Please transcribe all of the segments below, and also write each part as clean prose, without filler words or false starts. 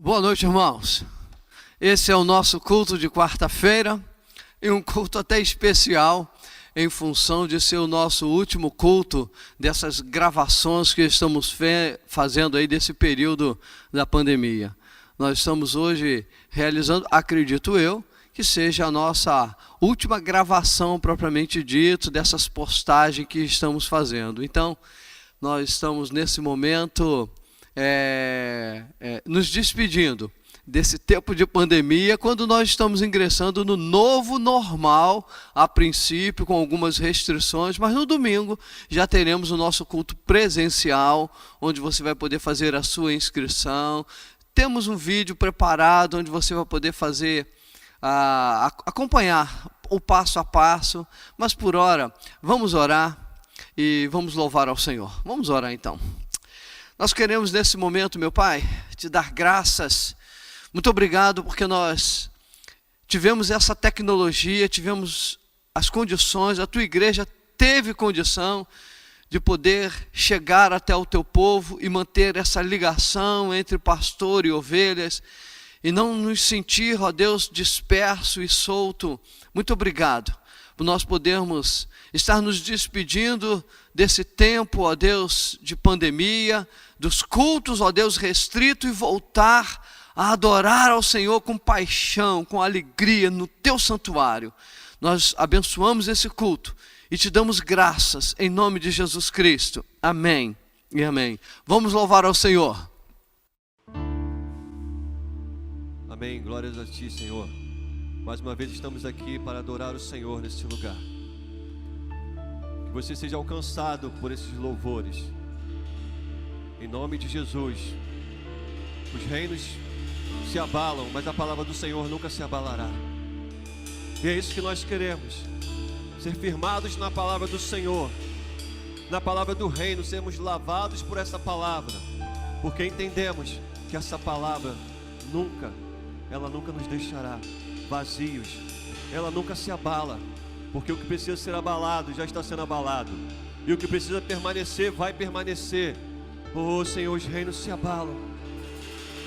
Boa noite, irmãos. Esse é o nosso culto de quarta-feira e um culto até especial em função de ser o nosso último culto dessas gravações que estamos fazendo aí desse período da pandemia. Nós estamos hoje realizando, acredito eu, que seja a nossa última gravação propriamente dito dessas postagens que estamos fazendo. Então, nós estamos nesse momento nos despedindo desse tempo de pandemia, quando nós estamos ingressando no novo normal, a princípio com algumas restrições, mas no domingo já teremos o nosso culto presencial, onde você vai poder fazer a sua inscrição. Temos um vídeo preparado onde você vai poder fazer, acompanhar o passo a passo, mas por hora vamos orar e vamos louvar ao Senhor. Vamos orar então. Nós queremos nesse momento, meu Pai, te dar graças. Muito obrigado porque nós tivemos essa tecnologia, tivemos as condições, a tua igreja teve condição de poder chegar até o teu povo e manter essa ligação entre pastor e ovelhas e não nos sentir, ó Deus, disperso e solto. Muito obrigado por nós podermos estar nos despedindo desse tempo, ó Deus, de pandemia, dos cultos, ó Deus, restrito, e voltar a adorar ao Senhor com paixão, com alegria no teu santuário. Nós abençoamos esse culto e te damos graças em nome de Jesus Cristo. Amém e amém. Vamos louvar ao Senhor. Amém, glórias a ti, Senhor. Mais uma vez estamos aqui para adorar o Senhor neste lugar. Que você seja alcançado por esses louvores. Em nome de Jesus. Os reinos se abalam, mas a palavra do Senhor nunca se abalará. E é isso que nós queremos. Ser firmados na palavra do Senhor, na palavra do reino, sermos lavados por essa palavra, porque entendemos que essa palavra ela nunca nos deixará vazios. Ela nunca se abala, porque o que precisa ser abalado já está sendo abalado, e o que precisa permanecer vai permanecer. Oh Senhor, os reinos se abalam.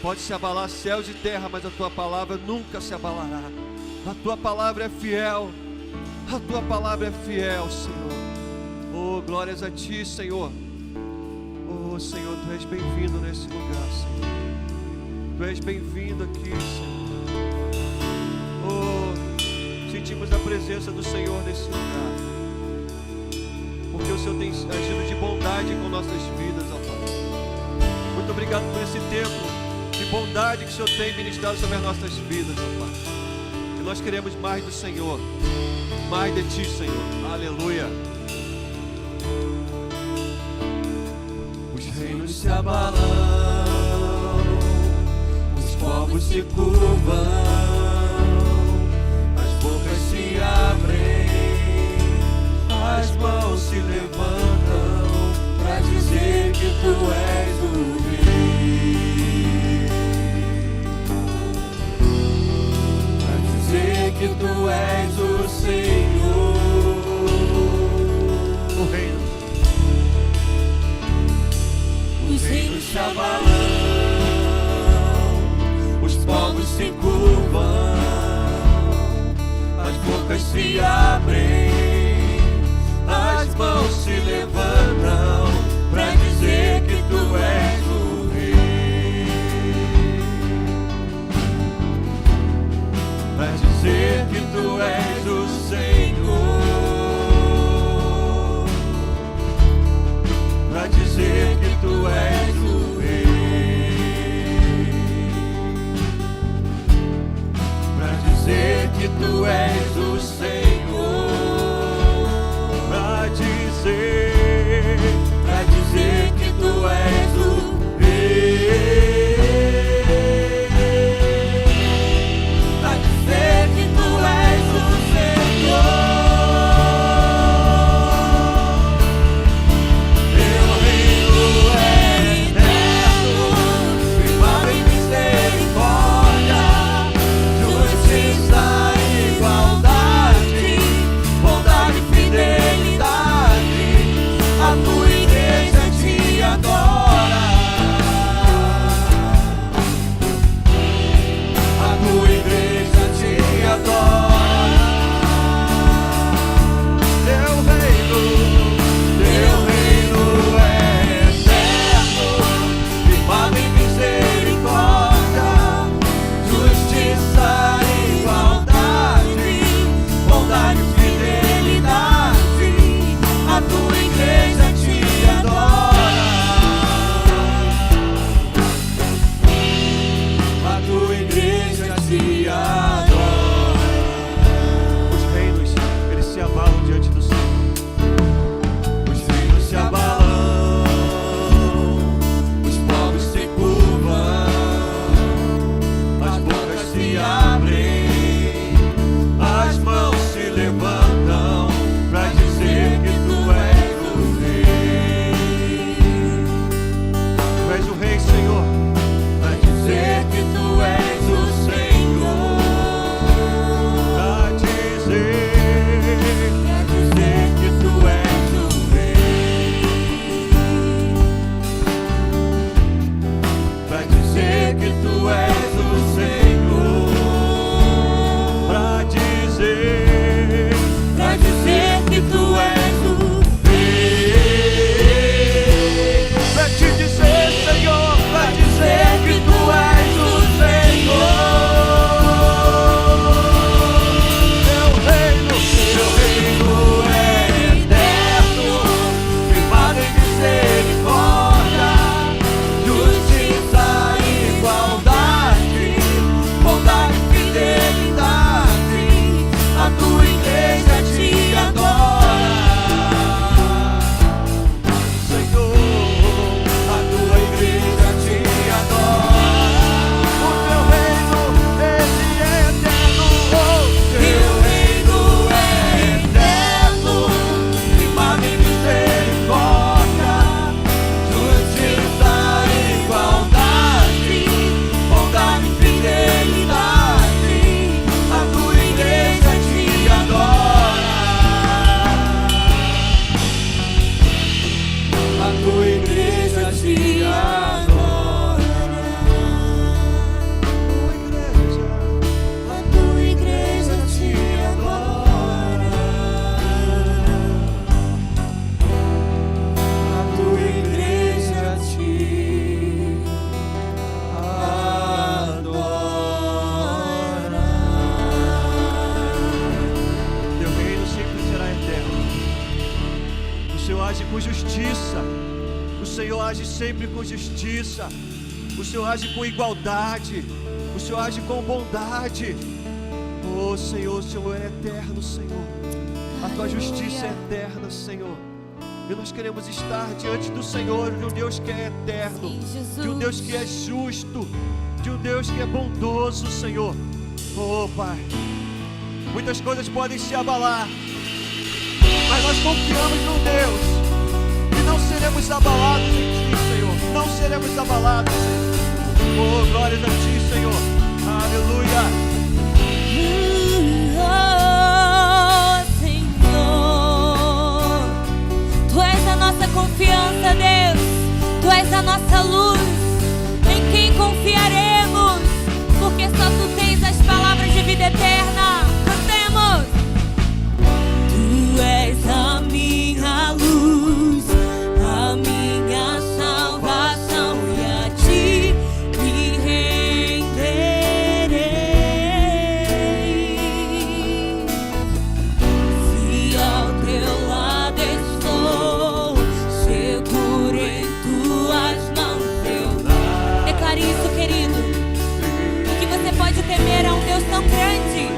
Pode se abalar céus e terra, mas a tua palavra nunca se abalará. A tua palavra é fiel. A tua palavra é fiel, Senhor. Oh, glórias a ti, Senhor. Oh, Senhor, tu és bem-vindo nesse lugar, Senhor. Tu és bem-vindo aqui, Senhor. Oh, sentimos a presença do Senhor nesse lugar, porque o Senhor tem agido de bondade com nossas vidas, ó Pai. Muito obrigado por esse tempo de bondade que o Senhor tem ministrado sobre as nossas vidas, ó Pai. E nós queremos mais do Senhor, mais de ti, Senhor. Aleluia. Os reinos se abalam, os povos se curvam, as bocas se abrem, as mãos se levantam para dizer que tu és o Rei, para dizer que tu és o Senhor. O reino. Os reinos se abalam, os povos se curvam, age com justiça. O Senhor age sempre com justiça. O Senhor age com igualdade. O Senhor age com bondade. Oh Senhor, o Senhor é eterno, Senhor. A tua justiça é eterna, Senhor. E nós queremos estar diante do Senhor, de um Deus que é eterno, de um Deus que é justo, de um Deus que é bondoso, Senhor. Oh Pai, muitas coisas podem se abalar, mas nós confiamos no Deus e não seremos abalados em Ti, Senhor. Não seremos abalados, Senhor. Oh, glórias a Ti, Senhor. Aleluia. Confiança, Deus, Tu és a nossa luz, em quem confiaremos, porque só Tu tens as palavras de vida eterna. Cantemos. Tu és a minha luz, a minha salvação, e a Ti me renderei. Se ao Teu lado estou, seguro em Tuas mãos eu. Declare isso, querido, que você pode temer a um Deus tão grande,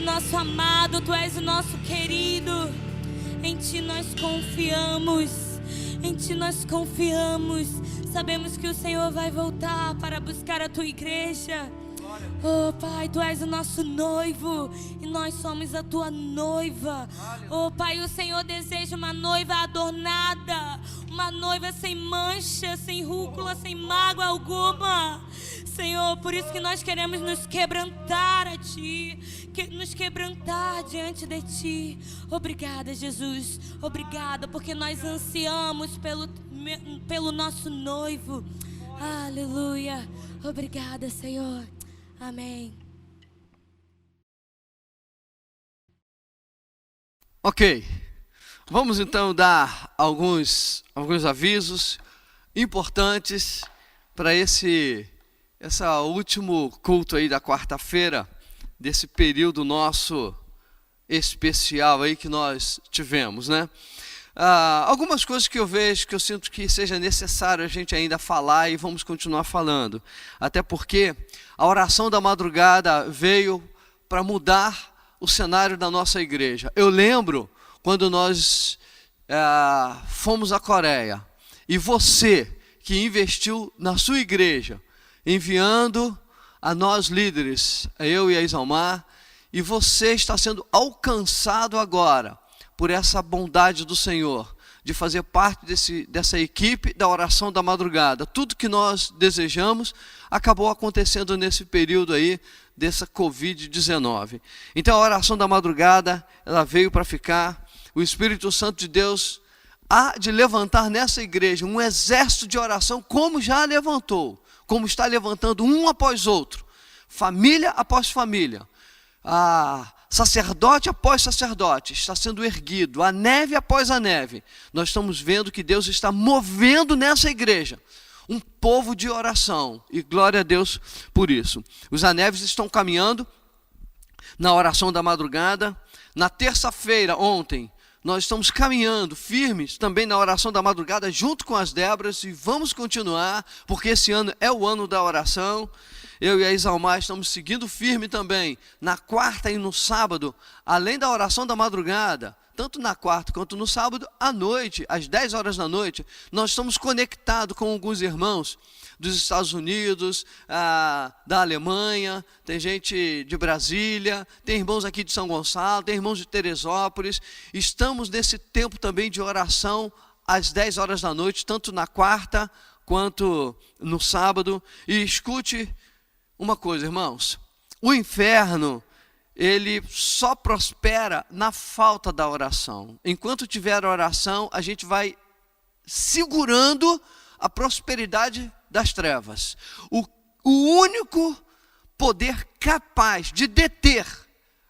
nosso amado, Tu és o nosso querido. Em Ti nós confiamos, em Ti nós confiamos. Sabemos que o Senhor vai voltar para buscar a Tua igreja. Oh Pai, Tu és o nosso noivo e nós somos a Tua noiva. Oh Pai, o Senhor deseja uma noiva adornada, uma noiva sem mancha, sem rúcula, sem mágoa alguma. Senhor, por isso que nós queremos nos quebrantar a Ti, nos quebrantar diante de Ti. Obrigada, Jesus, obrigada, porque nós ansiamos pelo nosso noivo. Aleluia, obrigada, Senhor. Amém. Ok, vamos então dar alguns avisos importantes para esse último culto aí da quarta-feira, desse período nosso especial aí que nós tivemos, né? Algumas coisas que eu vejo, que eu sinto que seja necessário a gente ainda falar e vamos continuar falando. Até porque a oração da madrugada veio para mudar o cenário da nossa igreja. Eu lembro quando nós fomos à Coreia e você que investiu na sua igreja, enviando a nós líderes, eu e a Isalmar, e você está sendo alcançado agora por essa bondade do Senhor, de fazer parte dessa equipe da oração da madrugada. Tudo que nós desejamos acabou acontecendo nesse período aí, dessa Covid-19. Então a oração da madrugada, ela veio para ficar. O Espírito Santo de Deus há de levantar nessa igreja um exército de oração, como já levantou, como está levantando um após outro, família após família, sacerdote após sacerdote, está sendo erguido, a neve após a neve. Nós estamos vendo que Deus está movendo nessa igreja um povo de oração, e glória a Deus por isso. Os aneves estão caminhando na oração da madrugada. Na terça-feira, ontem, nós estamos caminhando firmes também na oração da madrugada, junto com as Débras, e vamos continuar, porque esse ano é o ano da oração. Eu e a Isalmar estamos seguindo firme também, na quarta e no sábado, além da oração da madrugada, tanto na quarta quanto no sábado, à noite, às 10 horas da noite, nós estamos conectados com alguns irmãos dos Estados Unidos, da Alemanha, tem gente de Brasília, tem irmãos aqui de São Gonçalo, tem irmãos de Teresópolis. Estamos nesse tempo também de oração, às 10 horas da noite, tanto na quarta quanto no sábado. E escute uma coisa, irmãos, o inferno, ele só prospera na falta da oração. Enquanto tiver oração, a gente vai segurando a prosperidade das trevas. O único poder capaz de deter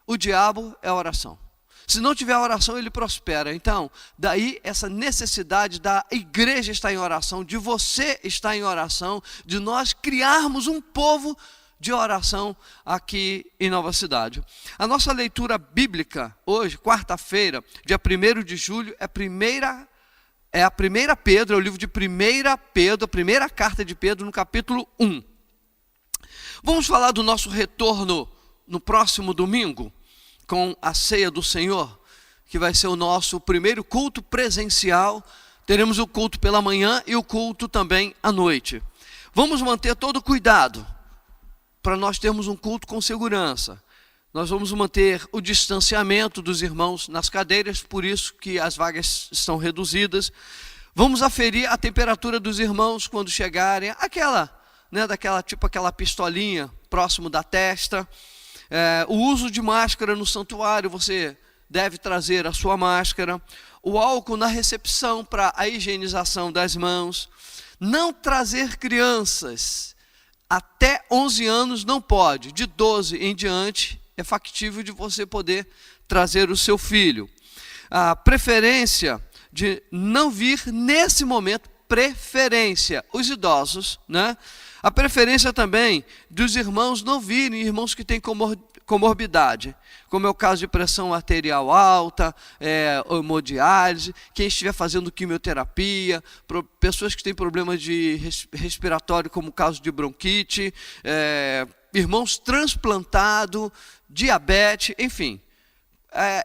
o diabo é a oração. Se não tiver oração, ele prospera. Então, daí essa necessidade da igreja estar em oração, de você estar em oração, de nós criarmos um povo de oração aqui em Nova Cidade. A nossa leitura bíblica hoje, quarta-feira, dia 1º de julho, é a primeira Pedro, é o livro de 1 Pedro, a primeira carta de Pedro, no capítulo 1. Vamos falar do nosso retorno no próximo domingo, com a ceia do Senhor, que vai ser o nosso primeiro culto presencial. Teremos o culto pela manhã e o culto também à noite. Vamos manter todo o cuidado para nós termos um culto com segurança. Nós vamos manter o distanciamento dos irmãos nas cadeiras, por isso que as vagas estão reduzidas. Vamos aferir a temperatura dos irmãos quando chegarem, aquela pistolinha próximo da testa. O uso de máscara no santuário, você deve trazer a sua máscara. O álcool na recepção para a higienização das mãos. Não trazer crianças. Até 11 anos não pode, de 12 em diante é factível de você poder trazer o seu filho. A preferência de não vir nesse momento, os idosos, né? A preferência também dos irmãos não virem, irmãos que têm comorbidade, como é o caso de pressão arterial alta, hemodiálise, quem estiver fazendo quimioterapia, pessoas que têm problemas de respiratório, como o caso de bronquite, irmãos transplantados, diabetes, enfim.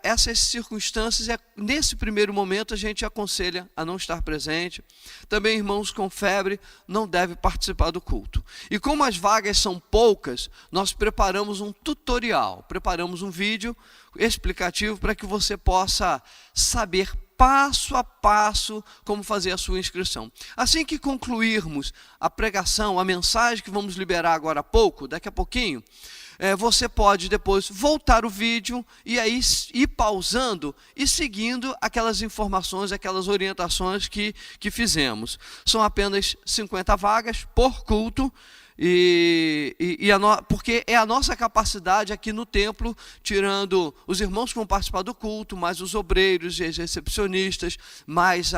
Essas circunstâncias, nesse primeiro momento, a gente aconselha a não estar presente. Também irmãos com febre não devem participar do culto. E como as vagas são poucas, nós preparamos um tutorial, preparamos um vídeo explicativo para que você possa saber passo a passo como fazer a sua inscrição. Assim que concluirmos a pregação, a mensagem que vamos liberar agora há pouco, daqui a pouquinho, você pode depois voltar o vídeo e aí ir pausando e seguindo aquelas informações, aquelas orientações que fizemos. São apenas 50 vagas por culto, porque é a nossa capacidade aqui no templo, tirando os irmãos que vão participar do culto, mais os obreiros e as recepcionistas, mais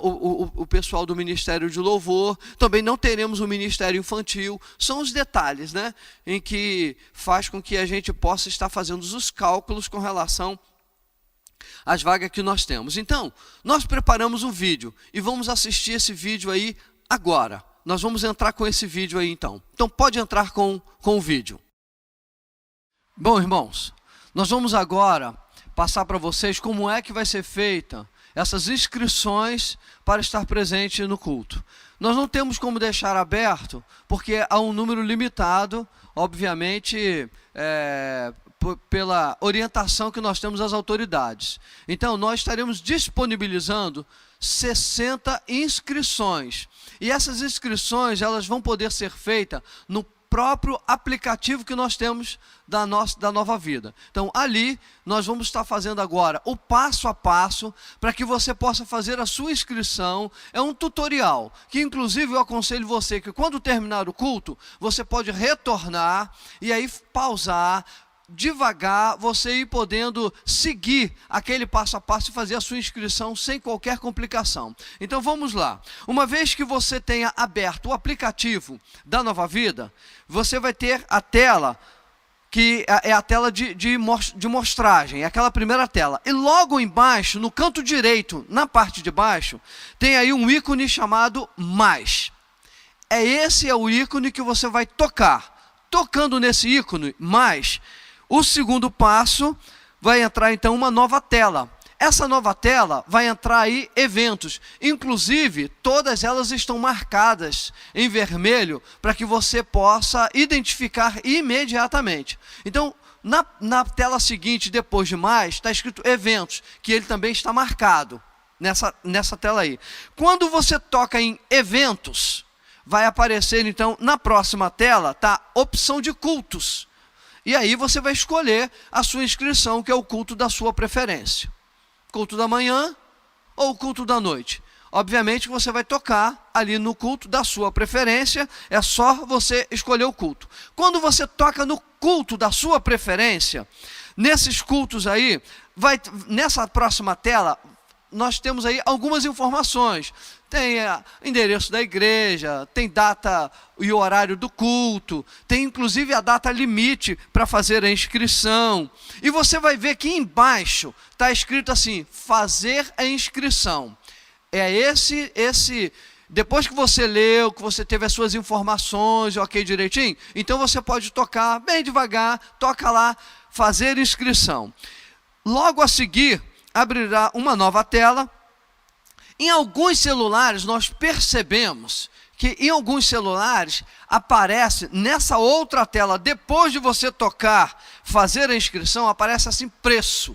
o pessoal do Ministério de Louvor. Também não teremos o Ministério Infantil. São os detalhes, né, em que faz com que a gente possa estar fazendo os cálculos com relação às vagas que nós temos. Então, nós preparamos um vídeo e vamos assistir esse vídeo aí agora. Nós vamos entrar com esse vídeo aí então. Então pode entrar com o vídeo. Bom, irmãos, nós vamos agora passar para vocês como é que vai ser feita essas inscrições para estar presente no culto. Nós não temos como deixar aberto, porque há um número limitado, obviamente, pela orientação que nós temos das autoridades. Então, nós estaremos disponibilizando 60 inscrições. E essas inscrições, elas vão poder ser feitas no próprio aplicativo que nós temos da Nova Vida. Então, ali, nós vamos estar fazendo agora o passo a passo para que você possa fazer a sua inscrição. É um tutorial, que inclusive eu aconselho você que quando terminar o culto, você pode retornar e aí pausar, devagar, você ir podendo seguir aquele passo a passo e fazer a sua inscrição sem qualquer complicação. Então vamos lá. Uma vez que você tenha aberto o aplicativo da Nova Vida, você vai ter a tela, que é a tela de mostragem, é aquela primeira tela. E logo embaixo, no canto direito, na parte de baixo, tem aí um ícone chamado Mais. Esse é o ícone que você vai tocar. Tocando nesse ícone Mais, o segundo passo vai entrar então uma nova tela. Essa nova tela vai entrar aí eventos. Inclusive, todas elas estão marcadas em vermelho para que você possa identificar imediatamente. Então, na tela seguinte, depois de Mais, está escrito eventos, que ele também está marcado nessa tela aí. Quando você toca em eventos, vai aparecer então na próxima tela, tá, opção de cultos. E aí você vai escolher a sua inscrição, que é o culto da sua preferência. Culto da manhã ou culto da noite. Obviamente que você vai tocar ali no culto da sua preferência, é só você escolher o culto. Quando você toca no culto da sua preferência, nesses cultos aí, nessa próxima tela, nós temos aí algumas informações. Tem endereço da igreja, tem data e horário do culto, tem inclusive a data limite para fazer a inscrição. E você vai ver que embaixo está escrito assim, fazer a inscrição. É esse, depois que você leu, que você teve as suas informações, ok direitinho, então você pode tocar bem devagar, toca lá, fazer inscrição. Logo a seguir, abrirá uma nova tela. Em alguns celulares, nós percebemos que em alguns celulares aparece nessa outra tela, depois de você tocar, fazer a inscrição, aparece assim, preço.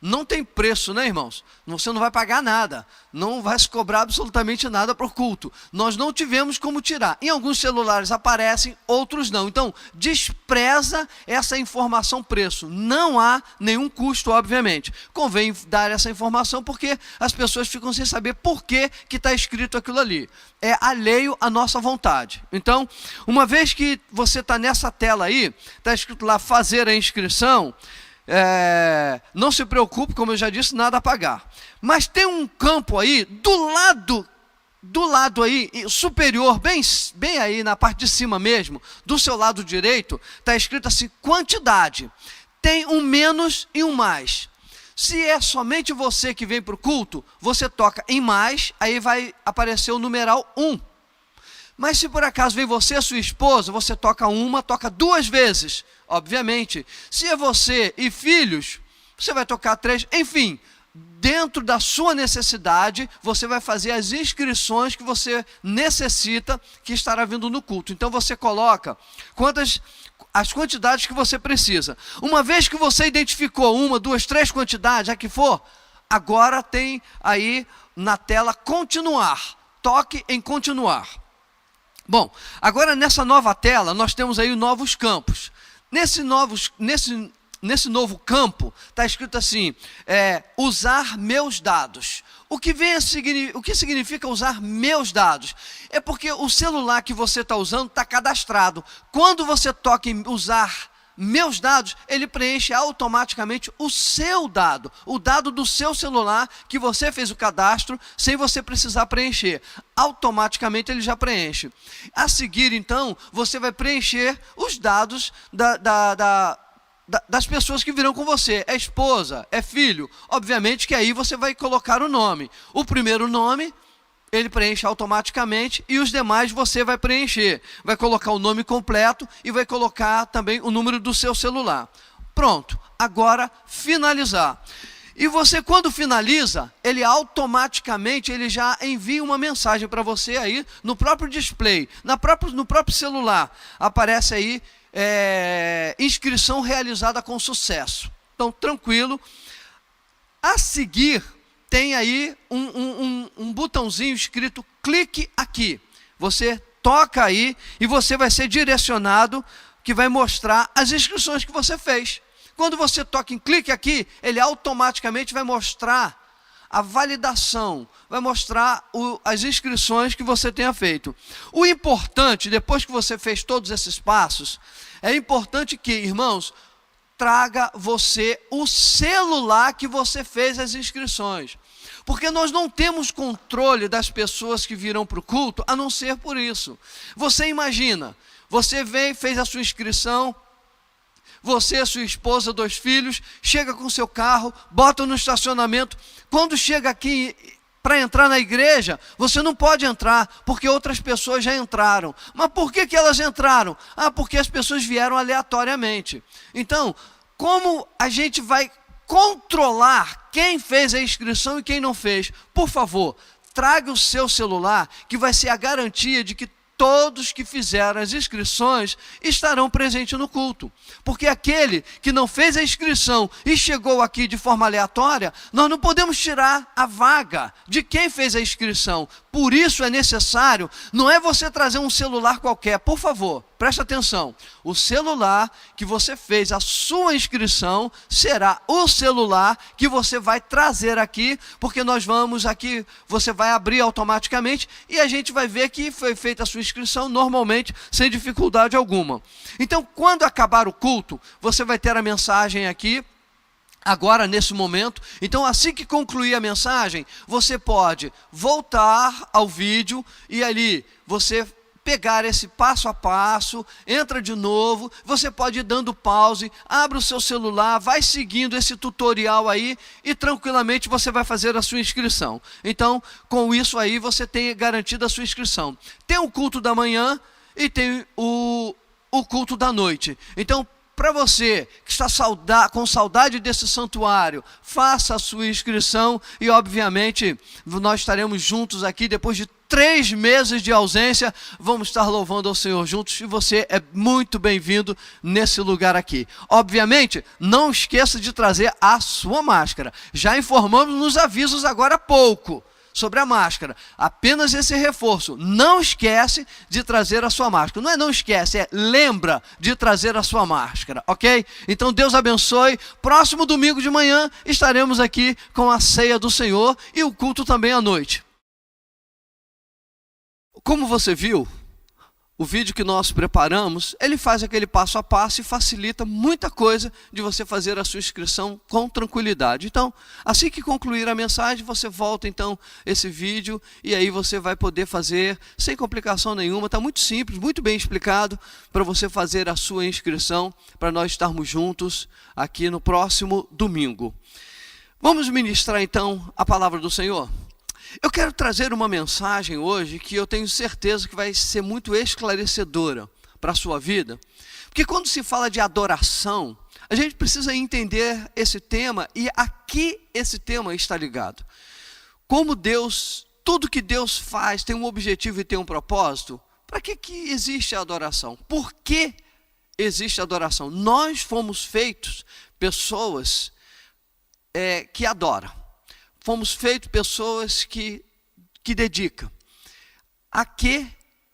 Não tem preço, né, irmãos? Você não vai pagar nada, não vai se cobrar absolutamente nada por culto. Nós não tivemos como tirar. Em alguns celulares aparecem, outros não. Então, despreza essa informação preço. Não há nenhum custo, obviamente. Convém dar essa informação porque as pessoas ficam sem saber por que está escrito aquilo ali. É alheio à nossa vontade. Então, uma vez que você está nessa tela aí, está escrito lá fazer a inscrição, não se preocupe, como eu já disse, nada a pagar. Mas tem um campo aí do lado do lado aí, superior, bem aí na parte de cima mesmo, do seu lado direito, está escrito assim, quantidade. Tem um menos e um mais. Se é somente você que vem para o culto, você toca em mais, aí vai aparecer o numeral 1. Mas se por acaso vem você e sua esposa, você toca duas vezes, obviamente. Se é você e filhos, você vai tocar 3, enfim. Dentro da sua necessidade, você vai fazer as inscrições que você necessita, que estará vindo no culto. Então você coloca as quantidades que você precisa. Uma vez que você identificou 1, 2, 3 quantidades, a que for, agora tem aí na tela continuar. Toque em continuar. Bom, agora nessa nova tela, nós temos aí novos campos. Nesse novo campo, está escrito assim, usar meus dados. O que significa usar meus dados? É porque o celular que você está usando está cadastrado. Quando você toca em usar meus dados, ele preenche automaticamente o seu dado, o dado do seu celular, que você fez o cadastro, sem você precisar preencher. Automaticamente ele já preenche. A seguir, então, você vai preencher os dados das pessoas que virão com você, é esposa, é filho, obviamente que aí você vai colocar o nome. O primeiro nome, ele preenche automaticamente e os demais você vai preencher. Vai colocar o nome completo e vai colocar também o número do seu celular. Pronto, agora finalizar. E você, quando finaliza, ele automaticamente já envia uma mensagem para você aí no próprio display, no próprio celular. Aparece aí, inscrição realizada com sucesso. Então, tranquilo. A seguir, tem aí um botãozinho escrito clique aqui. Você toca aí e você vai ser direcionado, que vai mostrar as inscrições que você fez. Quando você toca em clique aqui, ele automaticamente vai mostrar a validação, vai mostrar as inscrições que você tenha feito. O importante, depois que você fez todos esses passos, é importante que, irmãos, traga você o celular que você fez as inscrições. Porque nós não temos controle das pessoas que virão para o culto, a não ser por isso. Você imagina, você veio, fez a sua inscrição, você, sua esposa, 2 filhos, chega com seu carro, bota no estacionamento. Quando chega aqui para entrar na igreja, você não pode entrar, porque outras pessoas já entraram. Mas por que elas entraram? Porque as pessoas vieram aleatoriamente. Então, como a gente vai controlar quem fez a inscrição e quem não fez? Por favor, traga o seu celular, que vai ser a garantia de que todos que fizeram as inscrições estarão presentes no culto. Porque aquele que não fez a inscrição e chegou aqui de forma aleatória, nós não podemos tirar a vaga de quem fez a inscrição. Por isso é necessário, não é você trazer um celular qualquer, por favor, preste atenção. O celular que você fez a sua inscrição será o celular que você vai trazer aqui, porque nós vamos aqui, você vai abrir automaticamente e a gente vai ver que foi feita a sua inscrição normalmente, sem dificuldade alguma. Então, quando acabar o culto, você vai ter a mensagem aqui, agora nesse momento. Então, assim que concluir a mensagem, você pode voltar ao vídeo e ali você pegar esse passo a passo, entra de novo, você pode ir dando pause, abre o seu celular, vai seguindo esse tutorial aí e tranquilamente você vai fazer a sua inscrição. Então, com isso aí você tem garantido a sua inscrição. Tem o culto da manhã e tem o culto da noite. Então, para você que está com saudade desse santuário, faça a sua inscrição e, obviamente, nós estaremos juntos aqui depois de 3 meses de ausência. Vamos estar louvando ao Senhor juntos e você é muito bem-vindo nesse lugar aqui. Obviamente, não esqueça de trazer a sua máscara. Já informamos nos avisos agora há pouco sobre a máscara, apenas esse reforço. Não esquece de trazer a sua máscara. Não esquece, lembra de trazer a sua máscara, ok? Então Deus abençoe. Próximo domingo de manhã estaremos aqui com a ceia do Senhor e o culto também à noite. Como você viu, o vídeo que nós preparamos, ele faz aquele passo a passo e facilita muita coisa de você fazer a sua inscrição com tranquilidade. Então, assim que concluir a mensagem, você volta então esse vídeo e aí você vai poder fazer sem complicação nenhuma. Está muito simples, muito bem explicado para você fazer a sua inscrição, para nós estarmos juntos aqui no próximo domingo. Vamos ministrar então a palavra do Senhor? Eu quero trazer uma mensagem hoje que eu tenho certeza que vai ser muito esclarecedora para a sua vida. Porque quando se fala de adoração, a gente precisa entender esse tema e a que esse tema está ligado. Como Deus, tudo que Deus faz tem um objetivo e tem um propósito, para que existe a adoração? Por que existe a adoração? Nós fomos feitos pessoas que adoram. Fomos feitos pessoas que dedicam. A que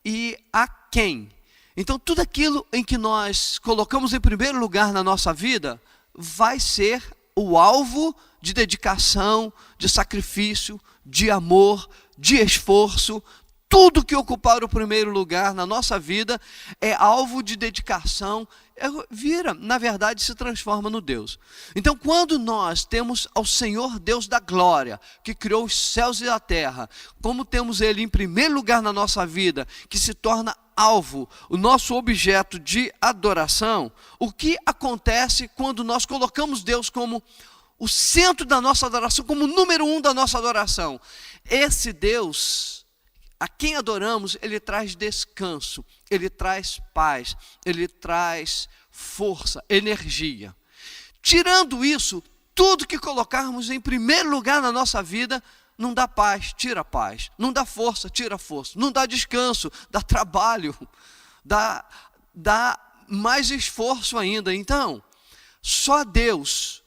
e a quem? Então, tudo aquilo em que nós colocamos em primeiro lugar na nossa vida vai ser o alvo de dedicação, de sacrifício, de amor, de esforço. Tudo que ocupar o primeiro lugar na nossa vida é alvo de dedicação, na verdade, se transforma no Deus. Então, quando nós temos ao Senhor Deus da glória, que criou os céus e a terra, como temos Ele em primeiro lugar na nossa vida, que se torna alvo, o nosso objeto de adoração, o que acontece quando nós colocamos Deus como o centro da nossa adoração, como o número 1 da nossa adoração? Esse Deus a quem adoramos, ele traz descanso, ele traz paz, ele traz força, energia. Tirando isso, tudo que colocarmos em primeiro lugar na nossa vida, não dá paz, tira paz. Não dá força, tira força. Não dá descanso, dá trabalho, dá mais esforço ainda. Então, só Deus,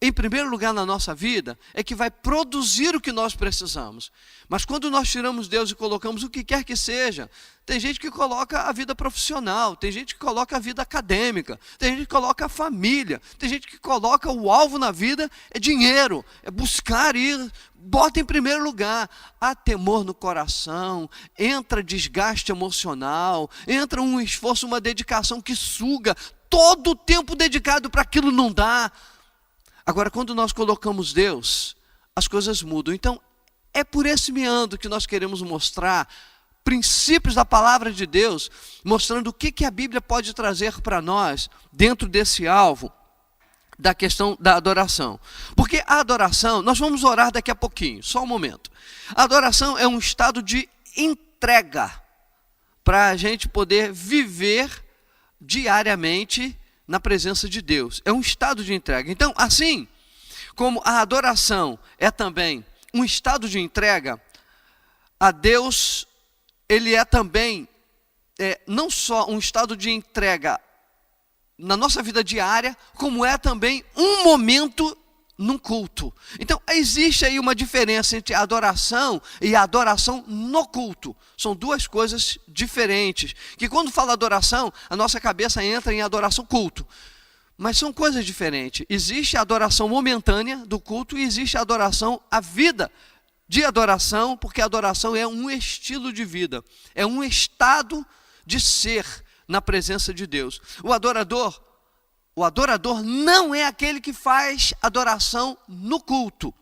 em primeiro lugar na nossa vida, é que vai produzir o que nós precisamos. Mas quando nós tiramos Deus e colocamos o que quer que seja, tem gente que coloca a vida profissional, tem gente que coloca a vida acadêmica, tem gente que coloca a família, tem gente que coloca o alvo na vida, é dinheiro, é buscar ir, bota em primeiro lugar. Há temor no coração, entra desgaste emocional, entra um esforço, uma dedicação que suga, todo o tempo dedicado para aquilo não dá. Agora, quando nós colocamos Deus, as coisas mudam. Então, é por esse meandro que nós queremos mostrar princípios da palavra de Deus, mostrando o que a Bíblia pode trazer para nós dentro desse alvo da questão da adoração. Porque a adoração, nós vamos orar daqui a pouquinho, só um momento. A adoração é um estado de entrega para a gente poder viver diariamente na presença de Deus. É um estado de entrega. Então, assim como a adoração é também um estado de entrega, a Deus, Ele é também, não só um estado de entrega na nossa vida diária, como é também um momento num culto. Então, existe aí uma diferença entre a adoração e a adoração no culto. São duas coisas diferentes, que quando fala adoração, a nossa cabeça entra em adoração culto. Mas são coisas diferentes. Existe a adoração momentânea do culto e existe a adoração, a vida de adoração, porque a adoração é um estilo de vida, é um estado de ser na presença de Deus. O adorador não é aquele que faz adoração no culto.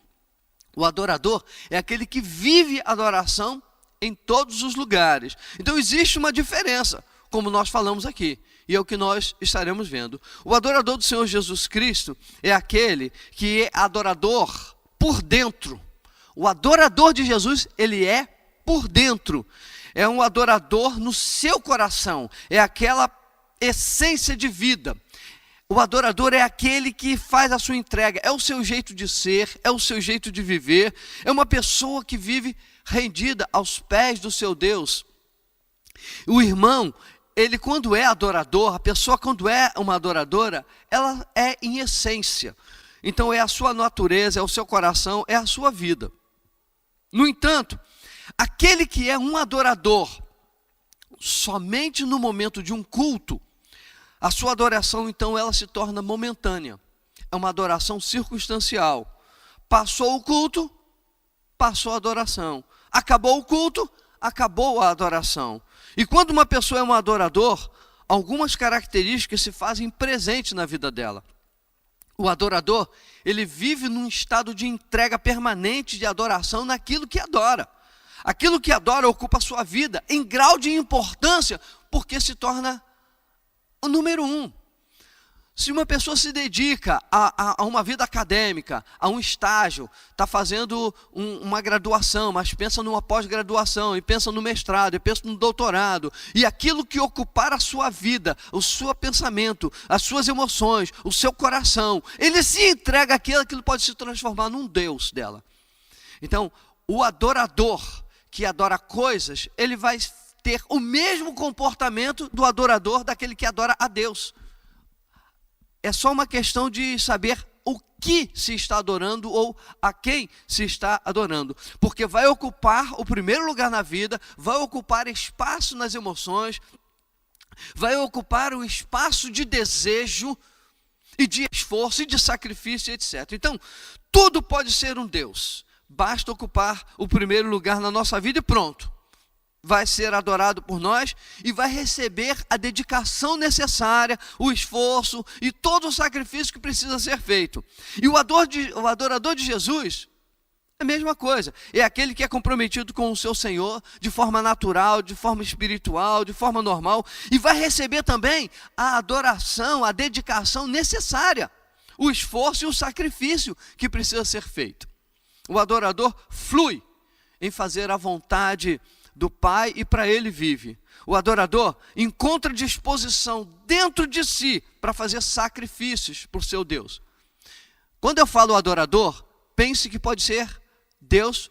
O adorador é aquele que vive adoração em todos os lugares. Então existe uma diferença, como nós falamos aqui. E é o que nós estaremos vendo. O adorador do Senhor Jesus Cristo é aquele que é adorador por dentro. O adorador de Jesus, ele é por dentro. É um adorador no seu coração. É aquela essência de vida. O adorador é aquele que faz a sua entrega. É o seu jeito de ser, é o seu jeito de viver. É uma pessoa que vive rendida aos pés do seu Deus. O irmão, ele quando é adorador, a pessoa quando é uma adoradora, ela é em essência. Então é a sua natureza, é o seu coração, é a sua vida. No entanto, aquele que é um adorador, somente no momento de um culto, a sua adoração então ela se torna momentânea. É uma adoração circunstancial. Passou o culto, passou a adoração. Acabou o culto, acabou a adoração. E quando uma pessoa é um adorador, algumas características se fazem presentes na vida dela. O adorador, ele vive num estado de entrega permanente de adoração naquilo que adora. Aquilo que adora ocupa a sua vida em grau de importância, porque se torna o número um. Se uma pessoa se dedica a uma vida acadêmica, a um estágio, está fazendo uma graduação, mas pensa numa pós-graduação, e pensa no mestrado, e pensa no doutorado, e aquilo que ocupar a sua vida, o seu pensamento, as suas emoções, o seu coração, ele se entrega àquilo, aquilo pode se transformar num Deus dela. Então, o adorador que adora coisas, ele vai ter o mesmo comportamento do adorador daquele que adora a Deus. É só uma questão de saber o que se está adorando ou a quem se está adorando. Porque vai ocupar o primeiro lugar na vida, vai ocupar espaço nas emoções, vai ocupar o espaço de desejo e de esforço e de sacrifício, etc. Então, tudo pode ser um Deus. Basta ocupar o primeiro lugar na nossa vida e pronto. Vai ser adorado por nós e vai receber a dedicação necessária, o esforço e todo o sacrifício que precisa ser feito. E o adorador de Jesus é a mesma coisa. É aquele que é comprometido com o seu Senhor de forma natural, de forma espiritual, de forma normal. E vai receber também a adoração, a dedicação necessária, o esforço e o sacrifício que precisa ser feito. O adorador flui em fazer a vontade do Pai e para ele vive. O adorador encontra disposição dentro de si para fazer sacrifícios por seu Deus. Quando eu falo adorador, pense que pode ser Deus,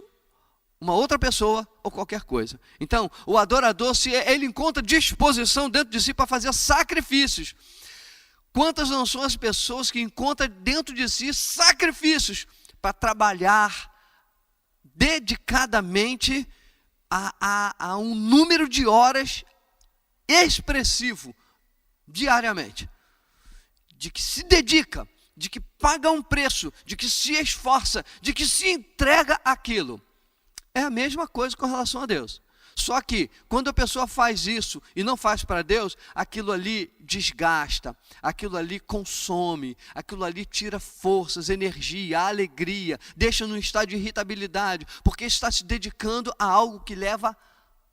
uma outra pessoa ou qualquer coisa. Então, o adorador, se ele encontra disposição dentro de si para fazer sacrifícios. Quantas não são as pessoas que encontram dentro de si sacrifícios para trabalhar dedicadamente a um número de horas expressivo diariamente, de que se dedica, de que paga um preço, de que se esforça, de que se entrega àquilo. É a mesma coisa com relação a Deus. Só que quando a pessoa faz isso e não faz para Deus, aquilo ali desgasta, aquilo ali consome, aquilo ali tira forças, energia, alegria, deixa num estado de irritabilidade, porque está se dedicando a algo que leva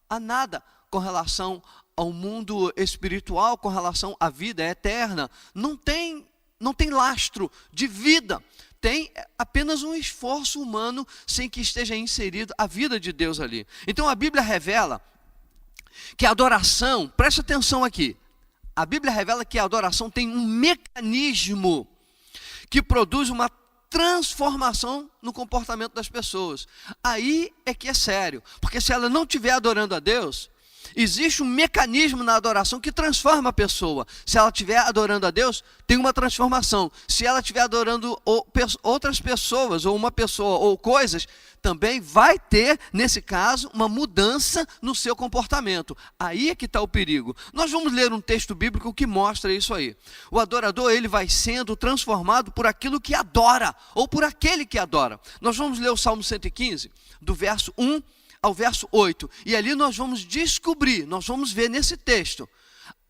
a nada com relação ao mundo espiritual, com relação à vida eterna. Não tem lastro de vida. Tem apenas um esforço humano sem que esteja inserido a vida de Deus ali. Então a Bíblia revela que a adoração, preste atenção aqui, a Bíblia revela que a adoração tem um mecanismo que produz uma transformação no comportamento das pessoas. Aí é que é sério, porque se ela não estiver adorando a Deus, existe um mecanismo na adoração que transforma a pessoa. Se ela estiver adorando a Deus, tem uma transformação. Se ela estiver adorando outras pessoas, ou uma pessoa, ou coisas, também vai ter, nesse caso, uma mudança no seu comportamento. Aí é que está o perigo. Nós vamos ler um texto bíblico que mostra isso aí. O adorador, ele vai sendo transformado por aquilo que adora, ou por aquele que adora. Nós vamos ler o Salmo 115, do verso 1 ao verso 8, e ali nós vamos descobrir, nós vamos ver nesse texto,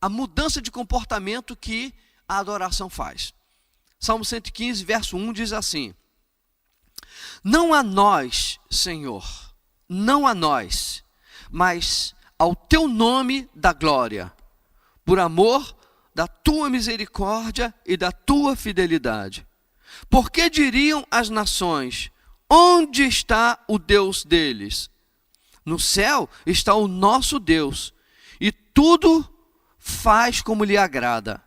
a mudança de comportamento que a adoração faz. Salmo 115, verso 1 diz assim: não a nós, Senhor, não a nós, mas ao teu nome da glória, por amor da tua misericórdia e da tua fidelidade. Porque diriam as nações, onde está o Deus deles? No céu está o nosso Deus, e tudo faz como lhe agrada.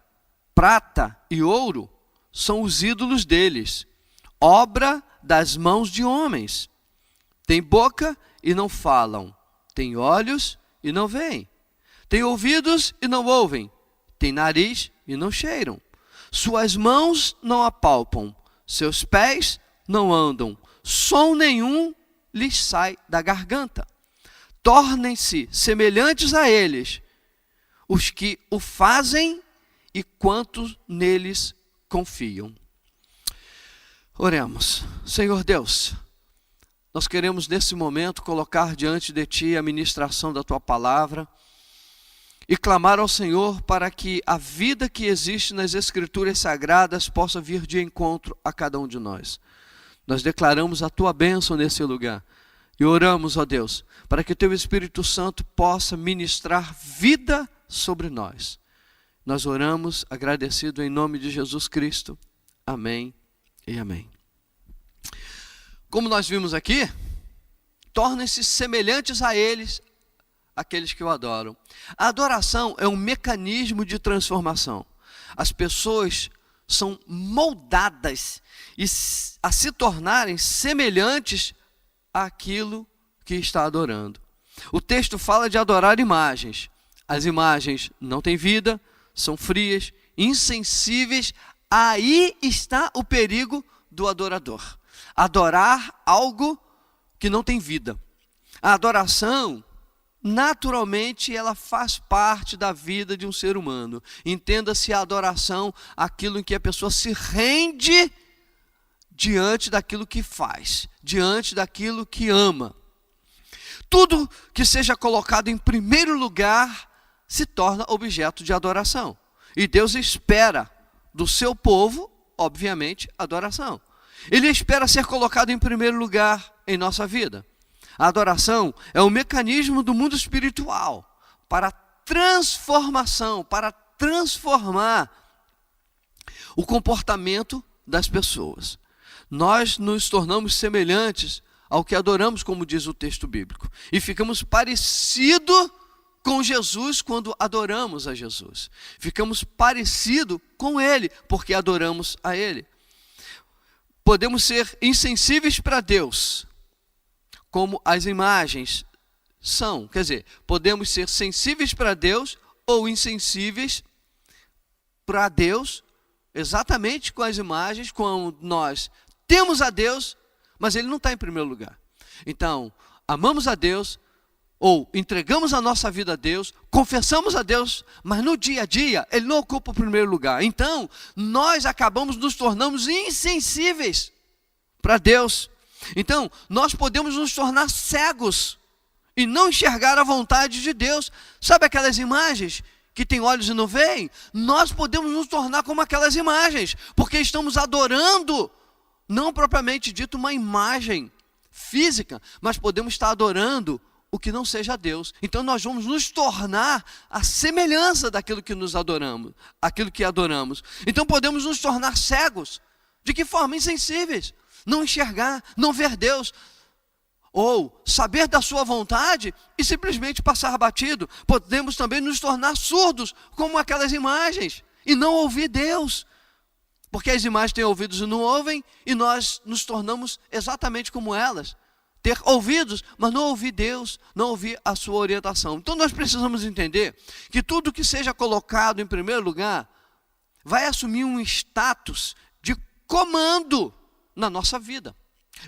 Prata e ouro são os ídolos deles, obra das mãos de homens. Tem boca e não falam, tem olhos e não veem, tem ouvidos e não ouvem, tem nariz e não cheiram. Suas mãos não apalpam, seus pés não andam, som nenhum lhes sai da garganta. Tornem-se semelhantes a eles os que o fazem e quantos neles confiam. Oremos. Senhor Deus, nós queremos nesse momento colocar diante de Ti a ministração da Tua palavra e clamar ao Senhor para que a vida que existe nas Escrituras Sagradas possa vir de encontro a cada um de nós. Nós declaramos a Tua bênção nesse lugar e oramos, ó Deus, para que Teu Espírito Santo possa ministrar vida sobre nós. Nós oramos agradecido em nome de Jesus Cristo. Amém e amém. Como nós vimos aqui, tornem-se semelhantes a eles, aqueles que o adoram. A adoração é um mecanismo de transformação. As pessoas são moldadas a se tornarem semelhantes àquilo que está adorando. O texto fala de adorar imagens. As imagens não têm vida, são frias, insensíveis. Aí está o perigo do adorador. Adorar algo que não tem vida. A adoração, naturalmente, ela faz parte da vida de um ser humano. Entenda-se a adoração, aquilo em que a pessoa se rende diante daquilo que faz, diante daquilo que ama. Tudo que seja colocado em primeiro lugar se torna objeto de adoração. E Deus espera do seu povo, obviamente, adoração. Ele espera ser colocado em primeiro lugar em nossa vida. A adoração é um mecanismo do mundo espiritual para transformação, para transformar o comportamento das pessoas. Nós nos tornamos semelhantes ao que adoramos, como diz o texto bíblico, e ficamos parecidos com Jesus quando adoramos a Jesus. Ficamos parecidos com Ele, porque adoramos a Ele. Podemos ser insensíveis para Deus, como as imagens são. Quer dizer, podemos ser sensíveis para Deus ou insensíveis para Deus, exatamente com as imagens, quando nós temos a Deus, mas Ele não está em primeiro lugar. Então, amamos a Deus, ou entregamos a nossa vida a Deus, confessamos a Deus, mas no dia a dia Ele não ocupa o primeiro lugar. Então, nós nos tornamos insensíveis para Deus. Então, nós podemos nos tornar cegos e não enxergar a vontade de Deus. Sabe aquelas imagens que tem olhos e não veem? Nós podemos nos tornar como aquelas imagens, porque estamos adorando, não propriamente dito uma imagem física, mas podemos estar adorando o que não seja Deus. Então nós vamos nos tornar a semelhança daquilo que nos adoramos, aquilo que adoramos. Então podemos nos tornar cegos. De que forma? Insensíveis. Não enxergar, não ver Deus. Ou saber da sua vontade e simplesmente passar batido. Podemos também nos tornar surdos, como aquelas imagens, e não ouvir Deus. Porque as imagens têm ouvidos e não ouvem, e nós nos tornamos exatamente como elas. Ter ouvidos, mas não ouvir Deus, não ouvir a sua orientação. Então nós precisamos entender que tudo que seja colocado em primeiro lugar vai assumir um status de comando na nossa vida.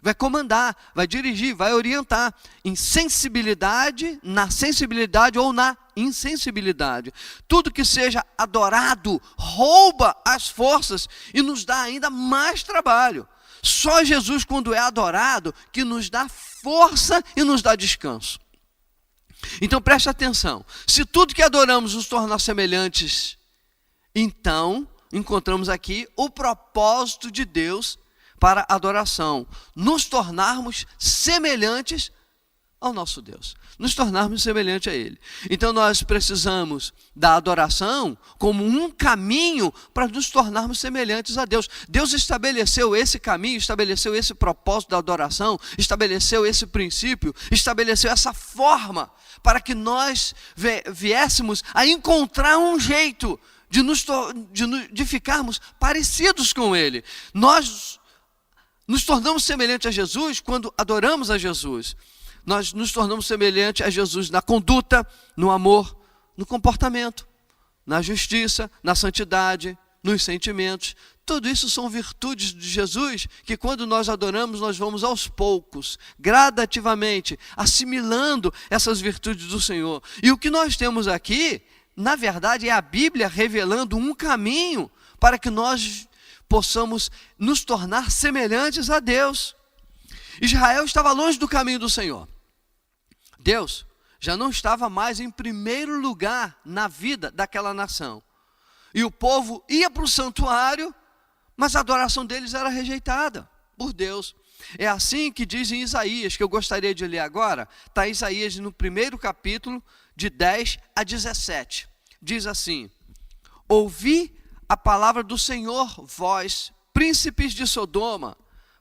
Vai comandar, vai dirigir, vai orientar em sensibilidade, na sensibilidade ou na insensibilidade. Tudo que seja adorado rouba as forças e nos dá ainda mais trabalho. Só Jesus, quando é adorado, que nos dá força e nos dá descanso. Então preste atenção. Se tudo que adoramos nos tornar semelhantes, então encontramos aqui o propósito de Deus para a adoração. Nos tornarmos semelhantes ao nosso Deus. Nos tornarmos semelhantes a Ele. Então nós precisamos da adoração como um caminho para nos tornarmos semelhantes a Deus. Deus estabeleceu esse caminho, estabeleceu esse propósito da adoração, estabeleceu esse princípio, estabeleceu essa forma para que nós viéssemos a encontrar um jeito de ficarmos parecidos com Ele. Nós nos tornamos semelhantes a Jesus quando adoramos a Jesus. Nós nos tornamos semelhantes a Jesus na conduta, no amor, no comportamento, na justiça, na santidade, nos sentimentos. Tudo isso são virtudes de Jesus que quando nós adoramos, nós vamos aos poucos, gradativamente, assimilando essas virtudes do Senhor. E o que nós temos aqui, na verdade, é a Bíblia revelando um caminho para que nós possamos nos tornar semelhantes a Deus. Israel estava longe do caminho do Senhor. Deus já não estava mais em primeiro lugar na vida daquela nação. E o povo ia para o santuário, mas a adoração deles era rejeitada por Deus. É assim que diz em Isaías, que eu gostaria de ler agora. Está Isaías no primeiro capítulo, de 10 a 17. Diz assim: ouvi a palavra do Senhor, vós, príncipes de Sodoma,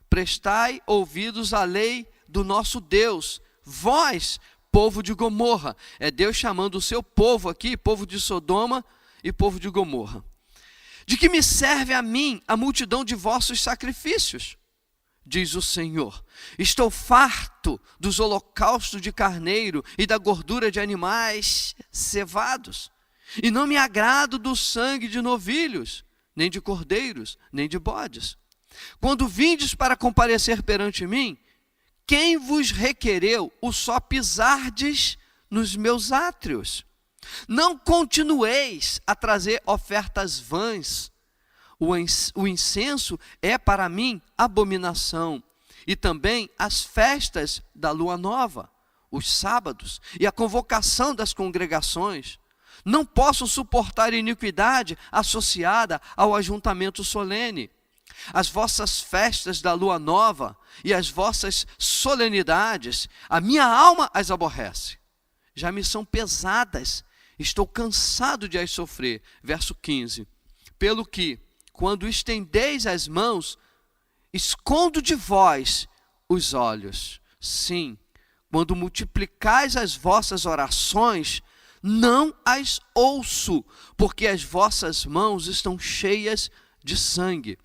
prestai ouvidos à lei do nosso Deus, vós, povo de Gomorra. É Deus chamando o seu povo aqui, povo de Sodoma e povo de Gomorra. De que me serve a mim a multidão de vossos sacrifícios? Diz o Senhor, estou farto dos holocaustos de carneiro e da gordura de animais cevados, e não me agrado do sangue de novilhos, nem de cordeiros, nem de bodes. Quando vindes para comparecer perante mim, quem vos requereu o só pisardes nos meus átrios? Não continueis a trazer ofertas vãs. O incenso é para mim abominação, e também as festas da lua nova, os sábados e a convocação das congregações. Não posso suportar iniquidade associada ao ajuntamento solene. As vossas festas da lua nova e as vossas solenidades, a minha alma as aborrece. Já me são pesadas, estou cansado de as sofrer. Verso 15. Pelo que, quando estendeis as mãos, escondo de vós os olhos. Sim, quando multiplicais as vossas orações, não as ouço, porque as vossas mãos estão cheias de sangue.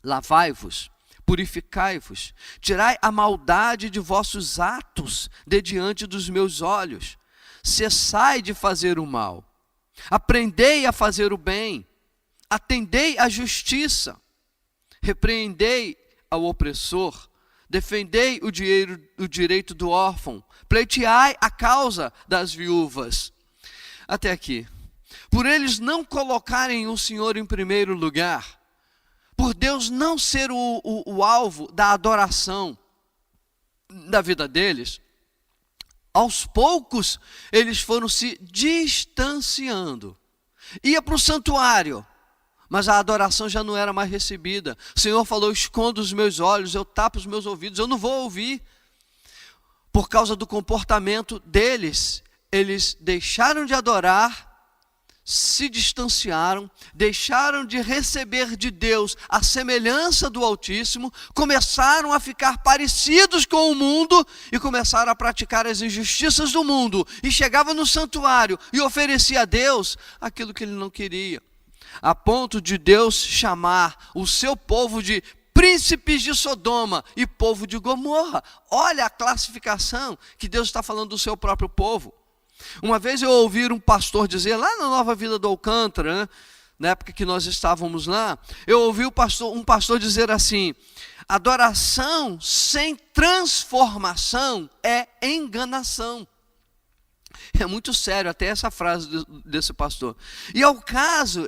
Lavai-vos, purificai-vos, tirai a maldade de vossos atos de diante dos meus olhos. Cessai de fazer o mal, aprendei a fazer o bem, atendei à justiça, repreendei ao opressor, defendei o direito do órfão, pleiteai a causa das viúvas. Até aqui. Por eles não colocarem o Senhor em primeiro lugar, por Deus não ser o alvo da adoração da vida deles, aos poucos eles foram se distanciando. Ia para o santuário, mas a adoração já não era mais recebida. O Senhor falou, escondo os meus olhos, eu tapo os meus ouvidos, eu não vou ouvir. Por causa do comportamento deles, eles deixaram de adorar, se distanciaram, deixaram de receber de Deus a semelhança do Altíssimo, começaram a ficar parecidos com o mundo e começaram a praticar as injustiças do mundo. E chegava no santuário e oferecia a Deus aquilo que ele não queria. A ponto de Deus chamar o seu povo de príncipes de Sodoma e povo de Gomorra. Olha a classificação que Deus está falando do seu próprio povo. Uma vez eu ouvi um pastor dizer, lá na Nova Vila do Alcântara, né, na época que nós estávamos lá, eu ouvi um pastor dizer assim, adoração sem transformação é enganação. É muito sério até essa frase desse pastor. E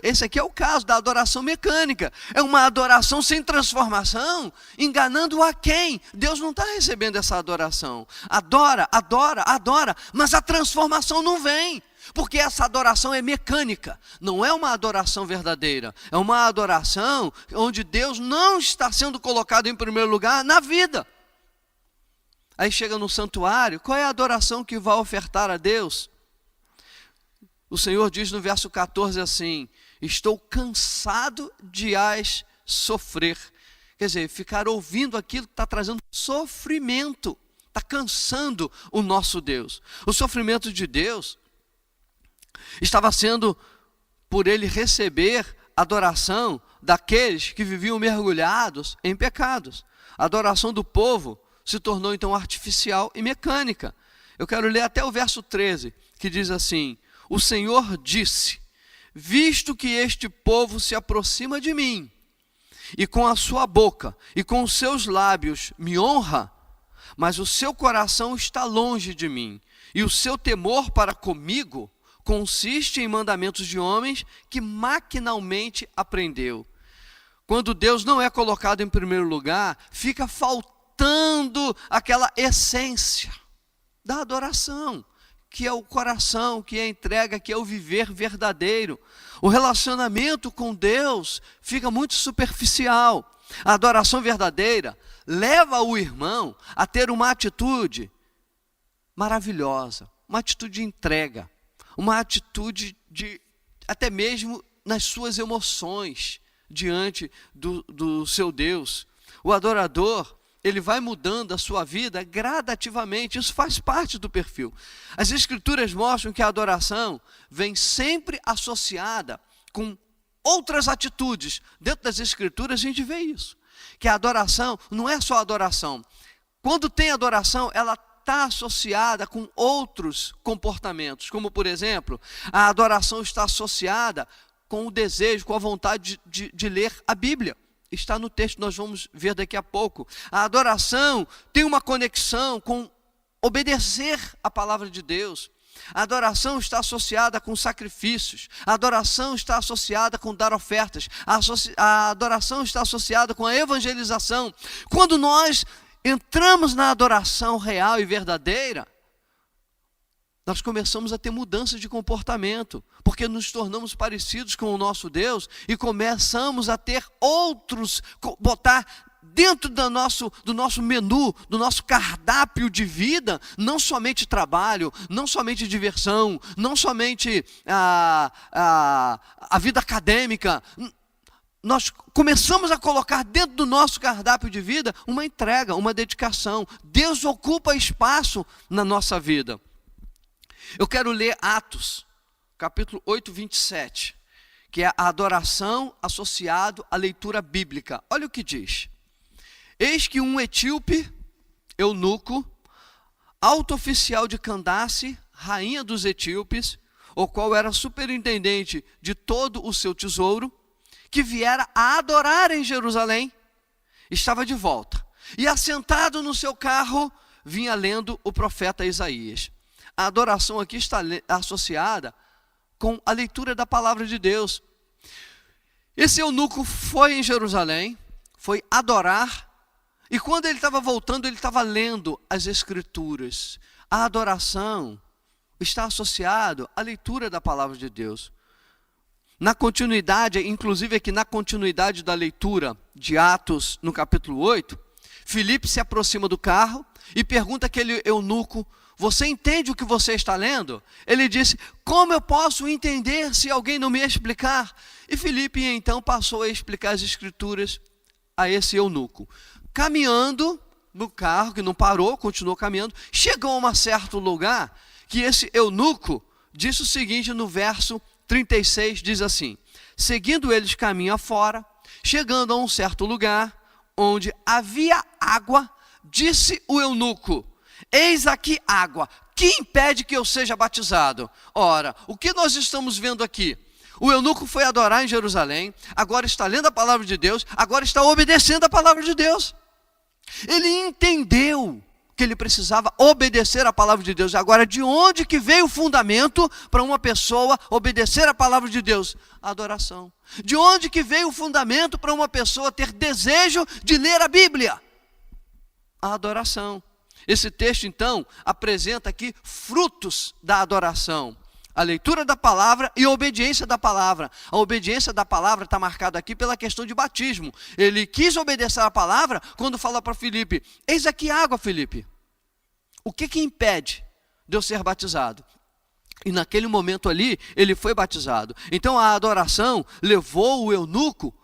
esse aqui é o caso da adoração mecânica. É uma adoração sem transformação, enganando a quem? Deus não está recebendo essa adoração. Adora, mas a transformação não vem. Porque essa adoração é mecânica, não é uma adoração verdadeira. É uma adoração onde Deus não está sendo colocado em primeiro lugar na vida. Aí chega no santuário, qual é a adoração que vai ofertar a Deus? O Senhor diz no verso 14 assim, estou cansado de as sofrer. Quer dizer, ficar ouvindo aquilo que está trazendo sofrimento, está cansando o nosso Deus. O sofrimento de Deus estava sendo por ele receber adoração daqueles que viviam mergulhados em pecados. A adoração do povo se tornou então artificial e mecânica. Eu quero ler até o verso 13, que diz assim, o Senhor disse, visto que este povo se aproxima de mim, e com a sua boca e com os seus lábios me honra, mas o seu coração está longe de mim, e o seu temor para comigo consiste em mandamentos de homens que maquinalmente aprendeu. Quando Deus não é colocado em primeiro lugar, fica faltando faltando aquela essência da adoração, que é o coração, que é a entrega, que é o viver verdadeiro. O relacionamento com Deus fica muito superficial. A adoração verdadeira leva o irmão a ter uma atitude maravilhosa, uma atitude de entrega, uma atitude de, até mesmo nas suas emoções, diante do seu Deus. O adorador, ele vai mudando a sua vida gradativamente, isso faz parte do perfil. As Escrituras mostram que a adoração vem sempre associada com outras atitudes. Dentro das Escrituras a gente vê isso, que a adoração não é só adoração. Quando tem adoração, ela está associada com outros comportamentos, como por exemplo, a adoração está associada com o desejo, com a vontade de ler a Bíblia. Está no texto, nós vamos ver daqui a pouco. A adoração tem uma conexão com obedecer a palavra de Deus. A adoração está associada com sacrifícios. A adoração está associada com dar ofertas. A adoração está associada com a evangelização. Quando nós entramos na adoração real e verdadeira, nós começamos a ter mudança de comportamento, porque nos tornamos parecidos com o nosso Deus e começamos a ter outros, botar dentro do nosso menu, do nosso cardápio de vida, não somente trabalho, não somente diversão, não somente a vida acadêmica. Nós começamos a colocar dentro do nosso cardápio de vida uma entrega, uma dedicação. Deus ocupa espaço na nossa vida. Eu quero ler Atos, capítulo 8, 27, que é a adoração associado à leitura bíblica. Olha o que diz. Eis que um etíope, eunuco, alto oficial de Candace, rainha dos etíopes, o qual era superintendente de todo o seu tesouro, que viera a adorar em Jerusalém, estava de volta. E assentado no seu carro, vinha lendo o profeta Isaías. A adoração aqui está associada com a leitura da palavra de Deus. Esse eunuco foi em Jerusalém, foi adorar, e quando ele estava voltando, ele estava lendo as Escrituras. A adoração está associada à leitura da palavra de Deus. Na continuidade, inclusive aqui na continuidade da leitura de Atos, no capítulo 8, Filipe se aproxima do carro e pergunta àquele eunuco: você entende o que você está lendo? Ele disse: como eu posso entender se alguém não me explicar? E Filipe então passou a explicar as Escrituras a esse eunuco. Caminhando no carro, que não parou, continuou caminhando, chegou a um certo lugar que esse eunuco disse o seguinte no verso 36, diz assim: seguindo eles caminho afora, chegando a um certo lugar onde havia água, disse o eunuco: eis aqui água, que impede que eu seja batizado? Ora, o que nós estamos vendo aqui? O eunuco foi adorar em Jerusalém, agora está lendo a palavra de Deus, agora está obedecendo a palavra de Deus. Ele entendeu que ele precisava obedecer a palavra de Deus. Agora, de onde que veio o fundamento para uma pessoa obedecer a palavra de Deus? A adoração. De onde que veio o fundamento para uma pessoa ter desejo de ler a Bíblia? A adoração. Esse texto, então, apresenta aqui frutos da adoração. A leitura da palavra e a obediência da palavra. A obediência da palavra está marcada aqui pela questão de batismo. Ele quis obedecer a palavra quando fala para Filipe: eis aqui água, Filipe. O que impede de eu ser batizado? E naquele momento ali, ele foi batizado. Então a adoração levou o eunuco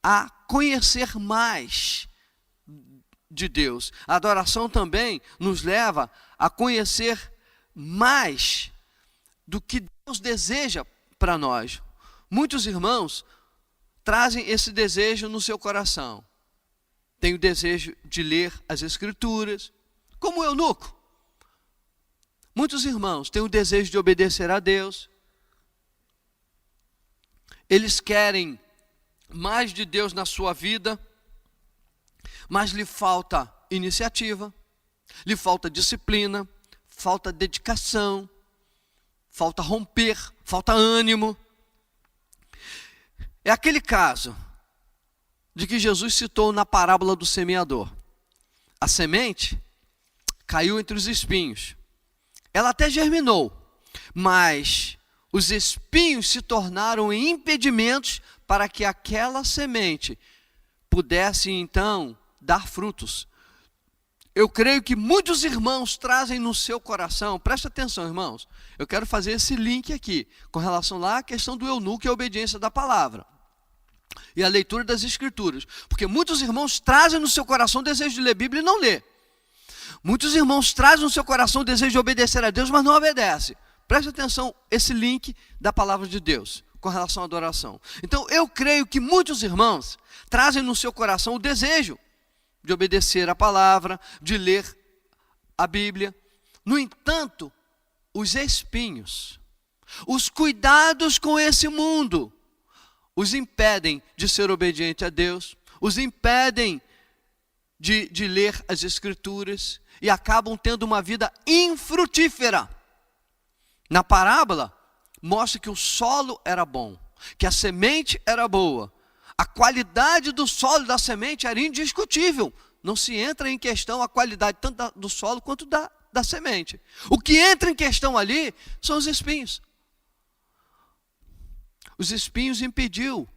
a conhecer mais de Deus. A adoração também nos leva a conhecer mais do que Deus deseja para nós. Muitos irmãos trazem esse desejo no seu coração. Tem o desejo de ler as Escrituras, como o eunuco. Muitos irmãos têm o desejo de obedecer a Deus. Eles querem mais de Deus na sua vida, mas lhe falta iniciativa, lhe falta disciplina, falta dedicação, falta romper, falta ânimo. É aquele caso de que Jesus citou na parábola do semeador. a semente caiu entre os espinhos. Ela até germinou, mas os espinhos se tornaram impedimentos para que aquela semente pudesse então dar frutos. Eu creio que muitos irmãos trazem no seu coração, presta atenção, irmãos, eu quero fazer esse link aqui, com relação lá à questão do eunuco e a obediência da palavra, e a leitura das escrituras, porque muitos irmãos trazem no seu coração o desejo de ler Bíblia e não lê. Muitos irmãos trazem no seu coração o desejo de obedecer a Deus, mas não obedece. Preste atenção, esse link da palavra de Deus, com relação à adoração. Então, eu creio que muitos irmãos trazem no seu coração o desejo de obedecer a palavra, de ler a Bíblia. No entanto, os espinhos, os cuidados com esse mundo, os impedem de ser obediente a Deus, os impedem de ler as Escrituras e acabam tendo uma vida infrutífera. Na parábola, mostra que o solo era bom, que a semente era boa. A qualidade do solo e da semente era indiscutível. Não se entra em questão a qualidade tanto do solo quanto da semente. O que entra em questão ali são os espinhos. Os espinhos impediu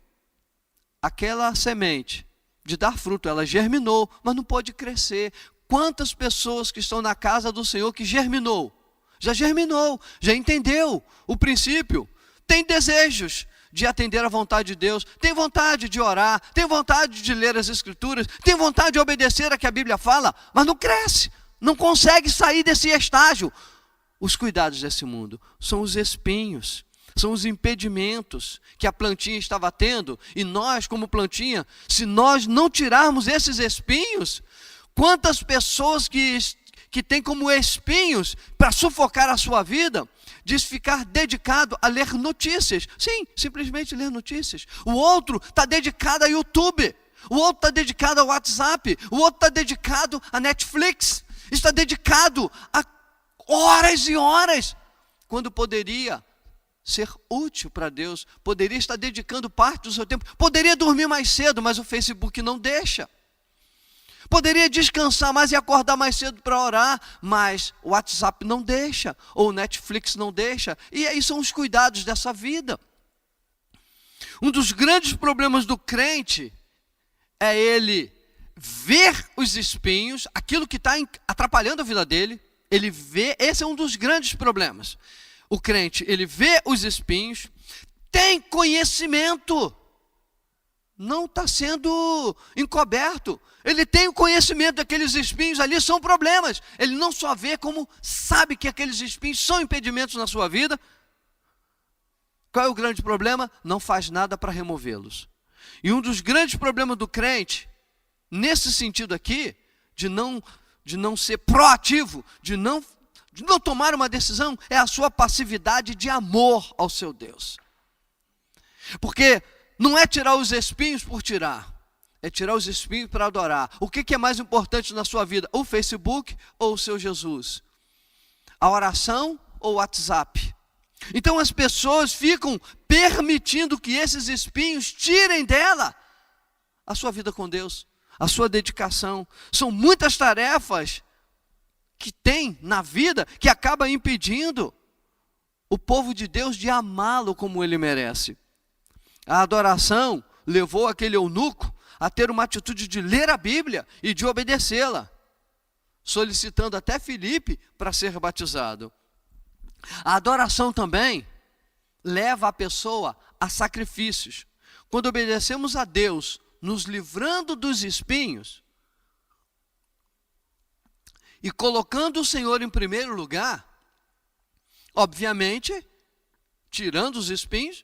aquela semente de dar fruto. Ela germinou, mas não pode crescer. Quantas pessoas que estão na casa do Senhor que germinou, já entendeu o princípio, tem desejos de atender à vontade de Deus, tem vontade de orar, tem vontade de ler as Escrituras, tem vontade de obedecer a que a Bíblia fala, mas não cresce, não consegue sair desse estágio. Os cuidados desse mundo são os espinhos, são os impedimentos que a plantinha estava tendo, e nós, como plantinha, se nós não tirarmos esses espinhos, quantas pessoas que têm como espinhos para sufocar a sua vida, de ficar dedicado a ler notícias. Sim, simplesmente ler notícias. O outro está dedicado a YouTube, o outro está dedicado ao WhatsApp, o outro está dedicado a Netflix, está dedicado a horas e horas, quando poderia ser útil para Deus, poderia estar dedicando parte do seu tempo, poderia dormir mais cedo, mas o Facebook não deixa. Poderia descansar mais e acordar mais cedo para orar, mas o WhatsApp não deixa, ou o Netflix não deixa, e aí são os cuidados dessa vida. Um dos grandes problemas do crente é ele ver os espinhos, aquilo que está atrapalhando a vida dele, ele vê, esse é um dos grandes problemas. O crente, ele vê os espinhos, tem conhecimento, não está sendo encoberto. Ele tem o conhecimento daqueles espinhos ali, são problemas. Ele não só vê, como sabe que aqueles espinhos são impedimentos na sua vida. Qual é o grande problema? Não faz nada para removê-los. E um dos grandes problemas do crente, nesse sentido aqui, de não ser proativo, de não tomar uma decisão, é a sua passividade de amor ao seu Deus. Porque não é tirar os espinhos por tirar, é tirar os espinhos para adorar. O que é mais importante na sua vida? O Facebook ou o seu Jesus? A oração ou o WhatsApp? Então as pessoas ficam permitindo que esses espinhos tirem dela a sua vida com Deus, a sua dedicação. São muitas tarefas que tem na vida que acaba impedindo o povo de Deus de amá-lo como ele merece. A adoração levou aquele eunuco a ter uma atitude de ler a Bíblia e de obedecê-la, solicitando até Filipe para ser batizado. A adoração também leva a pessoa a sacrifícios. Quando obedecemos a Deus, nos livrando dos espinhos e colocando o Senhor em primeiro lugar, obviamente, tirando os espinhos,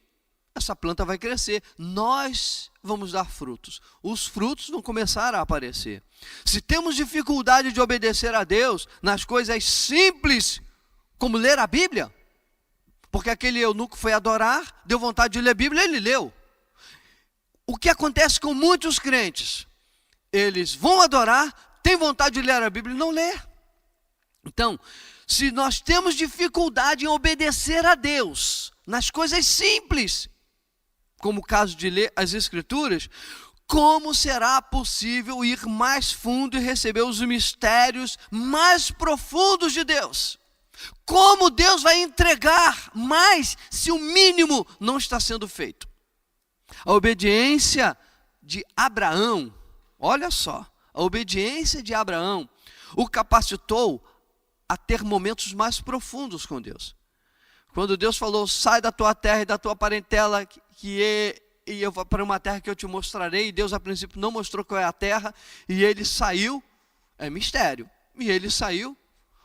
essa planta vai crescer, nós vamos dar frutos, os frutos vão começar a aparecer. Se temos dificuldade de obedecer a Deus nas coisas simples, como ler a Bíblia, porque aquele eunuco foi adorar, deu vontade de ler a Bíblia, ele leu. O que acontece com muitos crentes? Eles vão adorar, têm vontade de ler a Bíblia e não lê. Então, se nós temos dificuldade em obedecer a Deus nas coisas simples, como o caso de ler as Escrituras, como será possível ir mais fundo e receber os mistérios mais profundos de Deus? Como Deus vai entregar mais se o mínimo não está sendo feito? A obediência de Abraão, olha só, a obediência de Abraão o capacitou a ter momentos mais profundos com Deus. Quando Deus falou, sai da tua terra e da tua parentela, e eu vou para uma terra que eu te mostrarei, e Deus a princípio não mostrou qual é a terra, e ele saiu, é mistério, e ele saiu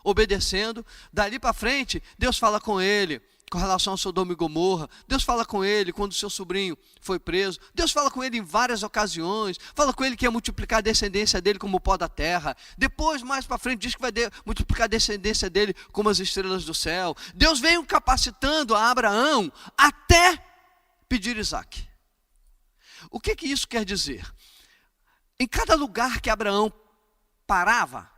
obedecendo. Dali para frente, Deus fala com ele com relação a Sodoma e Gomorra, Deus fala com ele quando seu sobrinho foi preso, Deus fala com ele em várias ocasiões, fala com ele que ia multiplicar a descendência dele como o pó da terra. Depois, mais para frente, diz que vai multiplicar a descendência dele como as estrelas do céu. Deus veio capacitando a Abraão até pedir Isaque. O que isso quer dizer? Em cada lugar que Abraão parava,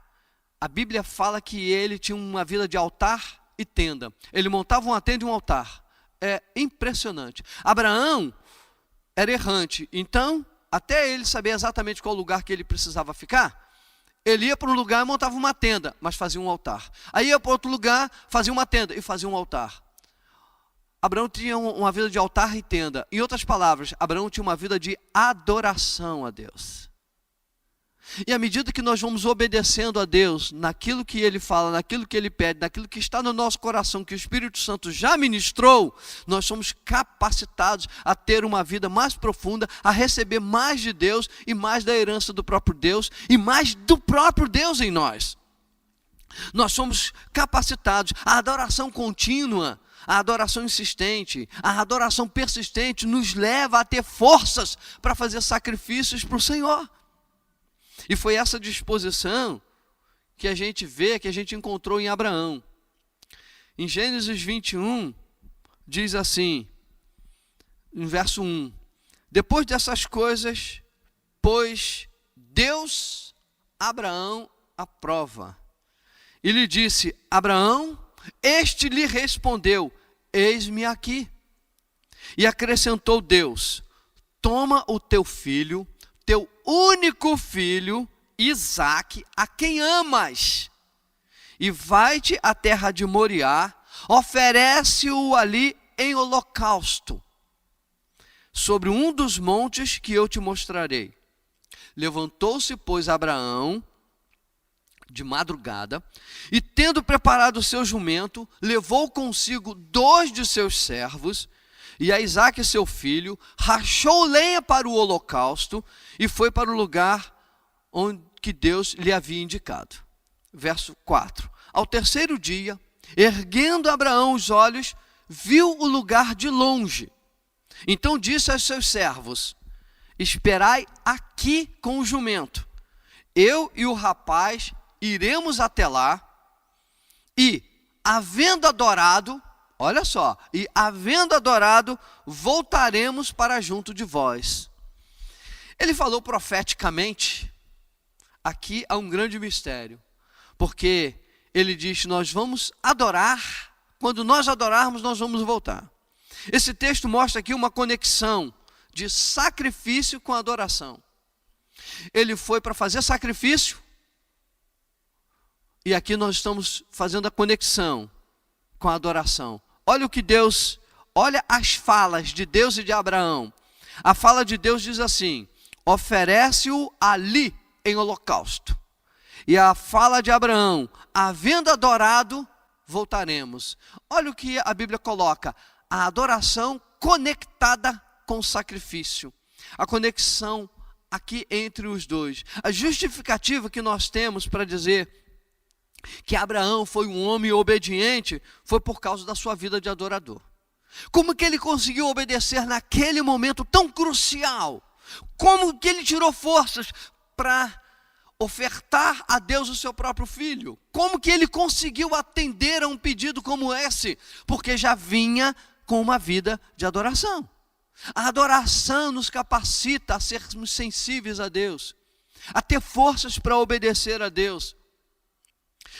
a Bíblia fala que ele tinha uma vida de altar e tenda. Ele montava uma tenda e um altar. É impressionante. Abraão era errante, então, até ele saber exatamente qual lugar que ele precisava ficar, ele ia para um lugar e montava uma tenda, mas fazia um altar. Aí ia para outro lugar, fazia uma tenda e fazia um altar. Abraão tinha uma vida de altar e tenda. Em outras palavras, Abraão tinha uma vida de adoração a Deus. E à medida que nós vamos obedecendo a Deus, naquilo que Ele fala, naquilo que Ele pede, naquilo que está no nosso coração, que o Espírito Santo já ministrou, nós somos capacitados a ter uma vida mais profunda, a receber mais de Deus e mais da herança do próprio Deus e mais do próprio Deus em nós. Nós somos capacitados. A adoração contínua, a adoração insistente, a adoração persistente nos leva a ter forças para fazer sacrifícios para o Senhor. E foi essa disposição que a gente vê, que a gente encontrou em Abraão. Em Gênesis 21, diz assim, em verso 1, depois dessas coisas, pôs Deus Abraão à prova. E lhe disse, Abraão, este lhe respondeu, eis-me aqui. E acrescentou Deus, toma o teu filho, teu único filho, Isaque, a quem amas, e vai-te à terra de Moriá, oferece-o ali em holocausto, sobre um dos montes que eu te mostrarei. Levantou-se, pois, Abraão, de madrugada, e tendo preparado o seu jumento, levou consigo 2 de seus servos, e a Isaque seu filho, rachou lenha para o holocausto, e foi para o lugar onde que Deus lhe havia indicado. Verso 4. Ao terceiro dia, erguendo Abraão os olhos, viu o lugar de longe. Então disse aos seus servos, esperai aqui com o jumento. Eu e o rapaz iremos até lá, e havendo adorado, olha só, e havendo adorado, voltaremos para junto de vós. Ele falou profeticamente, aqui há um grande mistério, porque ele diz, nós vamos adorar, quando nós adorarmos, nós vamos voltar. Esse texto mostra aqui uma conexão de sacrifício com adoração. Ele foi para fazer sacrifício, e aqui nós estamos fazendo a conexão com a adoração. Olha o que Deus, olha as falas de Deus e de Abraão. A fala de Deus diz assim, oferece-o ali em holocausto. E a fala de Abraão, havendo adorado, voltaremos. Olha o que a Bíblia coloca, a adoração conectada com o sacrifício. A conexão aqui entre os dois. A justificativa que nós temos para dizer que Abraão foi um homem obediente, foi por causa da sua vida de adorador. Como que ele conseguiu obedecer naquele momento tão crucial? Como que ele tirou forças para ofertar a Deus o seu próprio filho? Como que ele conseguiu atender a um pedido como esse? Porque já vinha com uma vida de adoração. A adoração nos capacita a sermos sensíveis a Deus, a ter forças para obedecer a Deus.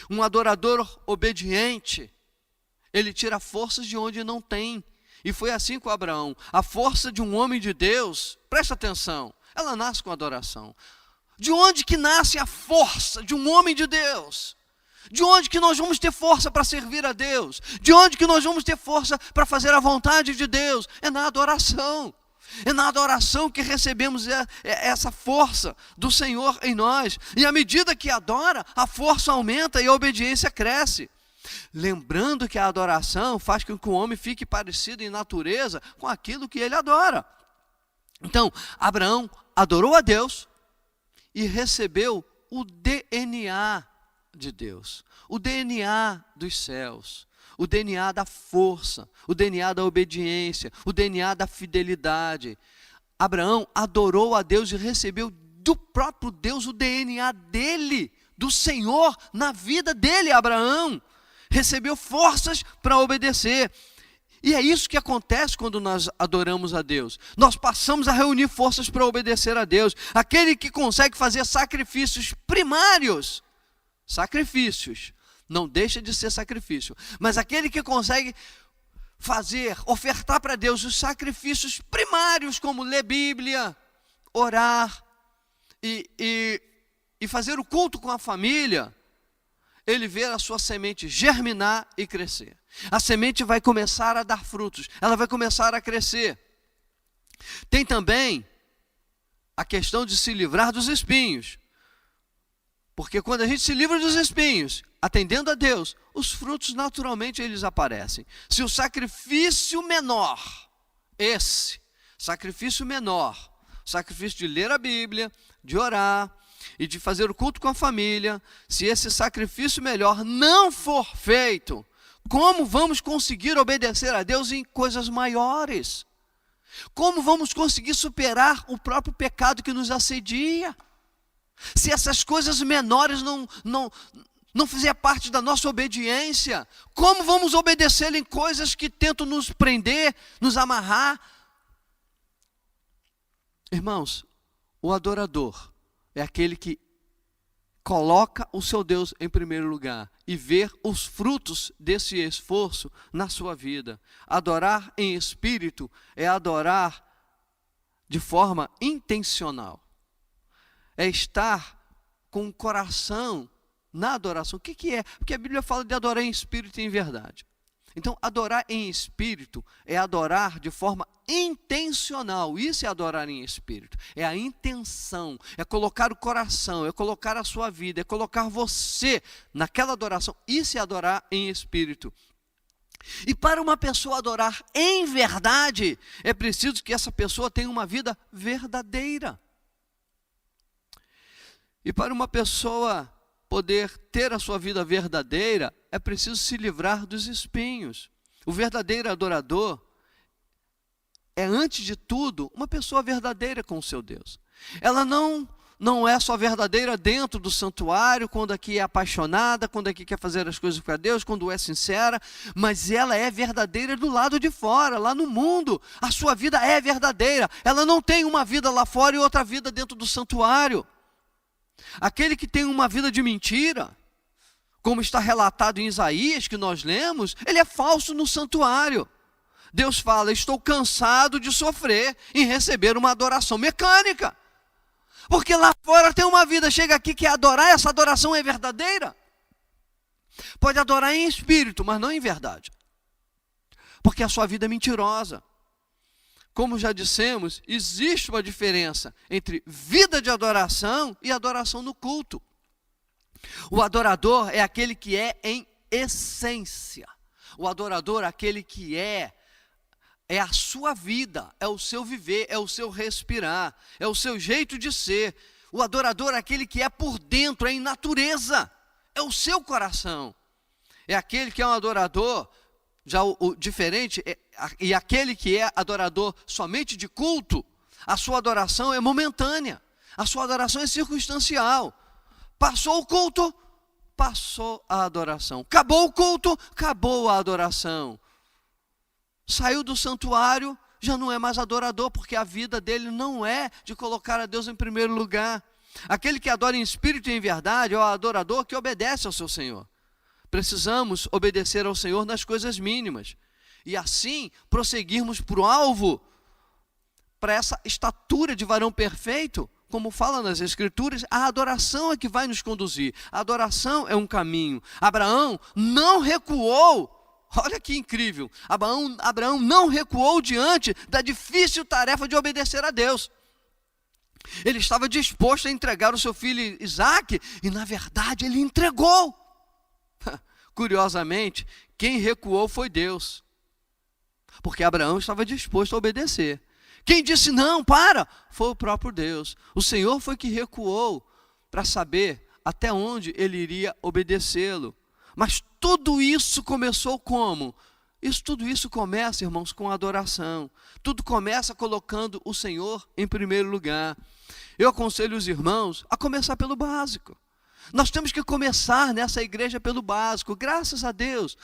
Um adorador obediente, ele tira forças de onde não tem. E foi assim com Abraão. A força de um homem de Deus, presta atenção, Ela nasce com adoração. De onde que nasce a força de um homem de Deus? De onde que nós vamos ter força para servir a Deus? De onde que nós vamos ter força para fazer a vontade de Deus? É na adoração. É na adoração que recebemos essa força do Senhor em nós. E à medida que adora, a força aumenta e a obediência cresce. Lembrando que a adoração faz com que o homem fique parecido em natureza com aquilo que ele adora. Então, Abraão adorou a Deus e recebeu o DNA de Deus, o DNA dos céus, o DNA da força, o DNA da obediência, o DNA da fidelidade. Abraão adorou a Deus e recebeu do próprio Deus o DNA dele, do Senhor, na vida dele. Abraão recebeu forças para obedecer. E é isso que acontece quando nós adoramos a Deus. Nós passamos a reunir forças para obedecer a Deus. Aquele que consegue fazer sacrifícios primários, sacrifícios, não deixa de ser sacrifício, mas aquele que consegue ofertar para Deus os sacrifícios primários, como ler Bíblia, orar e fazer o culto com a família, ele vê a sua semente germinar e crescer. A semente vai começar a dar frutos, ela vai começar a crescer. Tem também a questão de se livrar dos espinhos. Porque quando a gente se livra dos espinhos, atendendo a Deus, os frutos naturalmente eles aparecem. Se o sacrifício menor, sacrifício de ler a Bíblia, de orar e de fazer o culto com a família, se esse sacrifício melhor não for feito, como vamos conseguir obedecer a Deus em coisas maiores? Como vamos conseguir superar o próprio pecado que nos assedia? Se essas coisas menores não fizer parte da nossa obediência, como vamos obedecer em coisas que tentam nos prender, nos amarrar? Irmãos, o adorador é aquele que coloca o seu Deus em primeiro lugar e vê os frutos desse esforço na sua vida. Adorar em espírito é adorar de forma intencional. É estar com o coração na adoração. O que é? Porque a Bíblia fala de adorar em espírito e em verdade. Então, adorar em espírito é adorar de forma intencional. Isso é adorar em espírito. É a intenção, é colocar o coração, é colocar a sua vida, é colocar você naquela adoração. Isso é adorar em espírito. E para uma pessoa adorar em verdade, é preciso que essa pessoa tenha uma vida verdadeira. E para uma pessoa poder ter a sua vida verdadeira, é preciso se livrar dos espinhos. O verdadeiro adorador é, antes de tudo, uma pessoa verdadeira com o seu Deus. Ela não é só verdadeira dentro do santuário, quando aqui é apaixonada, quando aqui quer fazer as coisas para Deus, quando é sincera, mas ela é verdadeira do lado de fora, lá no mundo. A sua vida é verdadeira. Ela não tem uma vida lá fora e outra vida dentro do santuário. Aquele que tem uma vida de mentira, como está relatado em Isaías, que nós lemos, ele é falso no santuário. Deus fala: estou cansado de sofrer em receber uma adoração mecânica. Porque lá fora tem uma vida, chega aqui quer adorar, essa adoração é verdadeira. Pode adorar em espírito, mas não em verdade. Porque a sua vida é mentirosa. Como já dissemos, existe uma diferença entre vida de adoração e adoração no culto. O adorador é aquele que é em essência. O adorador é aquele que é a sua vida, é o seu viver, é o seu respirar, é o seu jeito de ser. O adorador é aquele que é por dentro, é em natureza, é o seu coração. É aquele que é um adorador, já o diferente, e aquele que é adorador somente de culto, a sua adoração é momentânea, a sua adoração é circunstancial. Passou o culto, passou a adoração. Acabou o culto, acabou a adoração. Saiu do santuário, já não é mais adorador, porque a vida dele não é de colocar a Deus em primeiro lugar. Aquele que adora em espírito e em verdade é o adorador que obedece ao seu Senhor. Precisamos obedecer ao Senhor nas coisas mínimas e assim prosseguirmos para o alvo, para essa estatura de varão perfeito, como fala nas Escrituras, a adoração é que vai nos conduzir. A adoração é um caminho. Abraão não recuou. Olha que incrível. Abraão não recuou diante da difícil tarefa de obedecer a Deus. Ele estava disposto a entregar o seu filho Isaque e, na verdade, ele entregou. Curiosamente, quem recuou foi Deus, porque Abraão estava disposto a obedecer. Quem disse não, para, foi o próprio Deus. O Senhor foi que recuou para saber até onde ele iria obedecê-lo. Mas tudo isso começou como? Tudo isso começa, irmãos, com adoração. Tudo começa colocando o Senhor em primeiro lugar. Eu aconselho os irmãos a começar pelo básico. Nós temos que começar nessa igreja pelo básico. Graças a Deus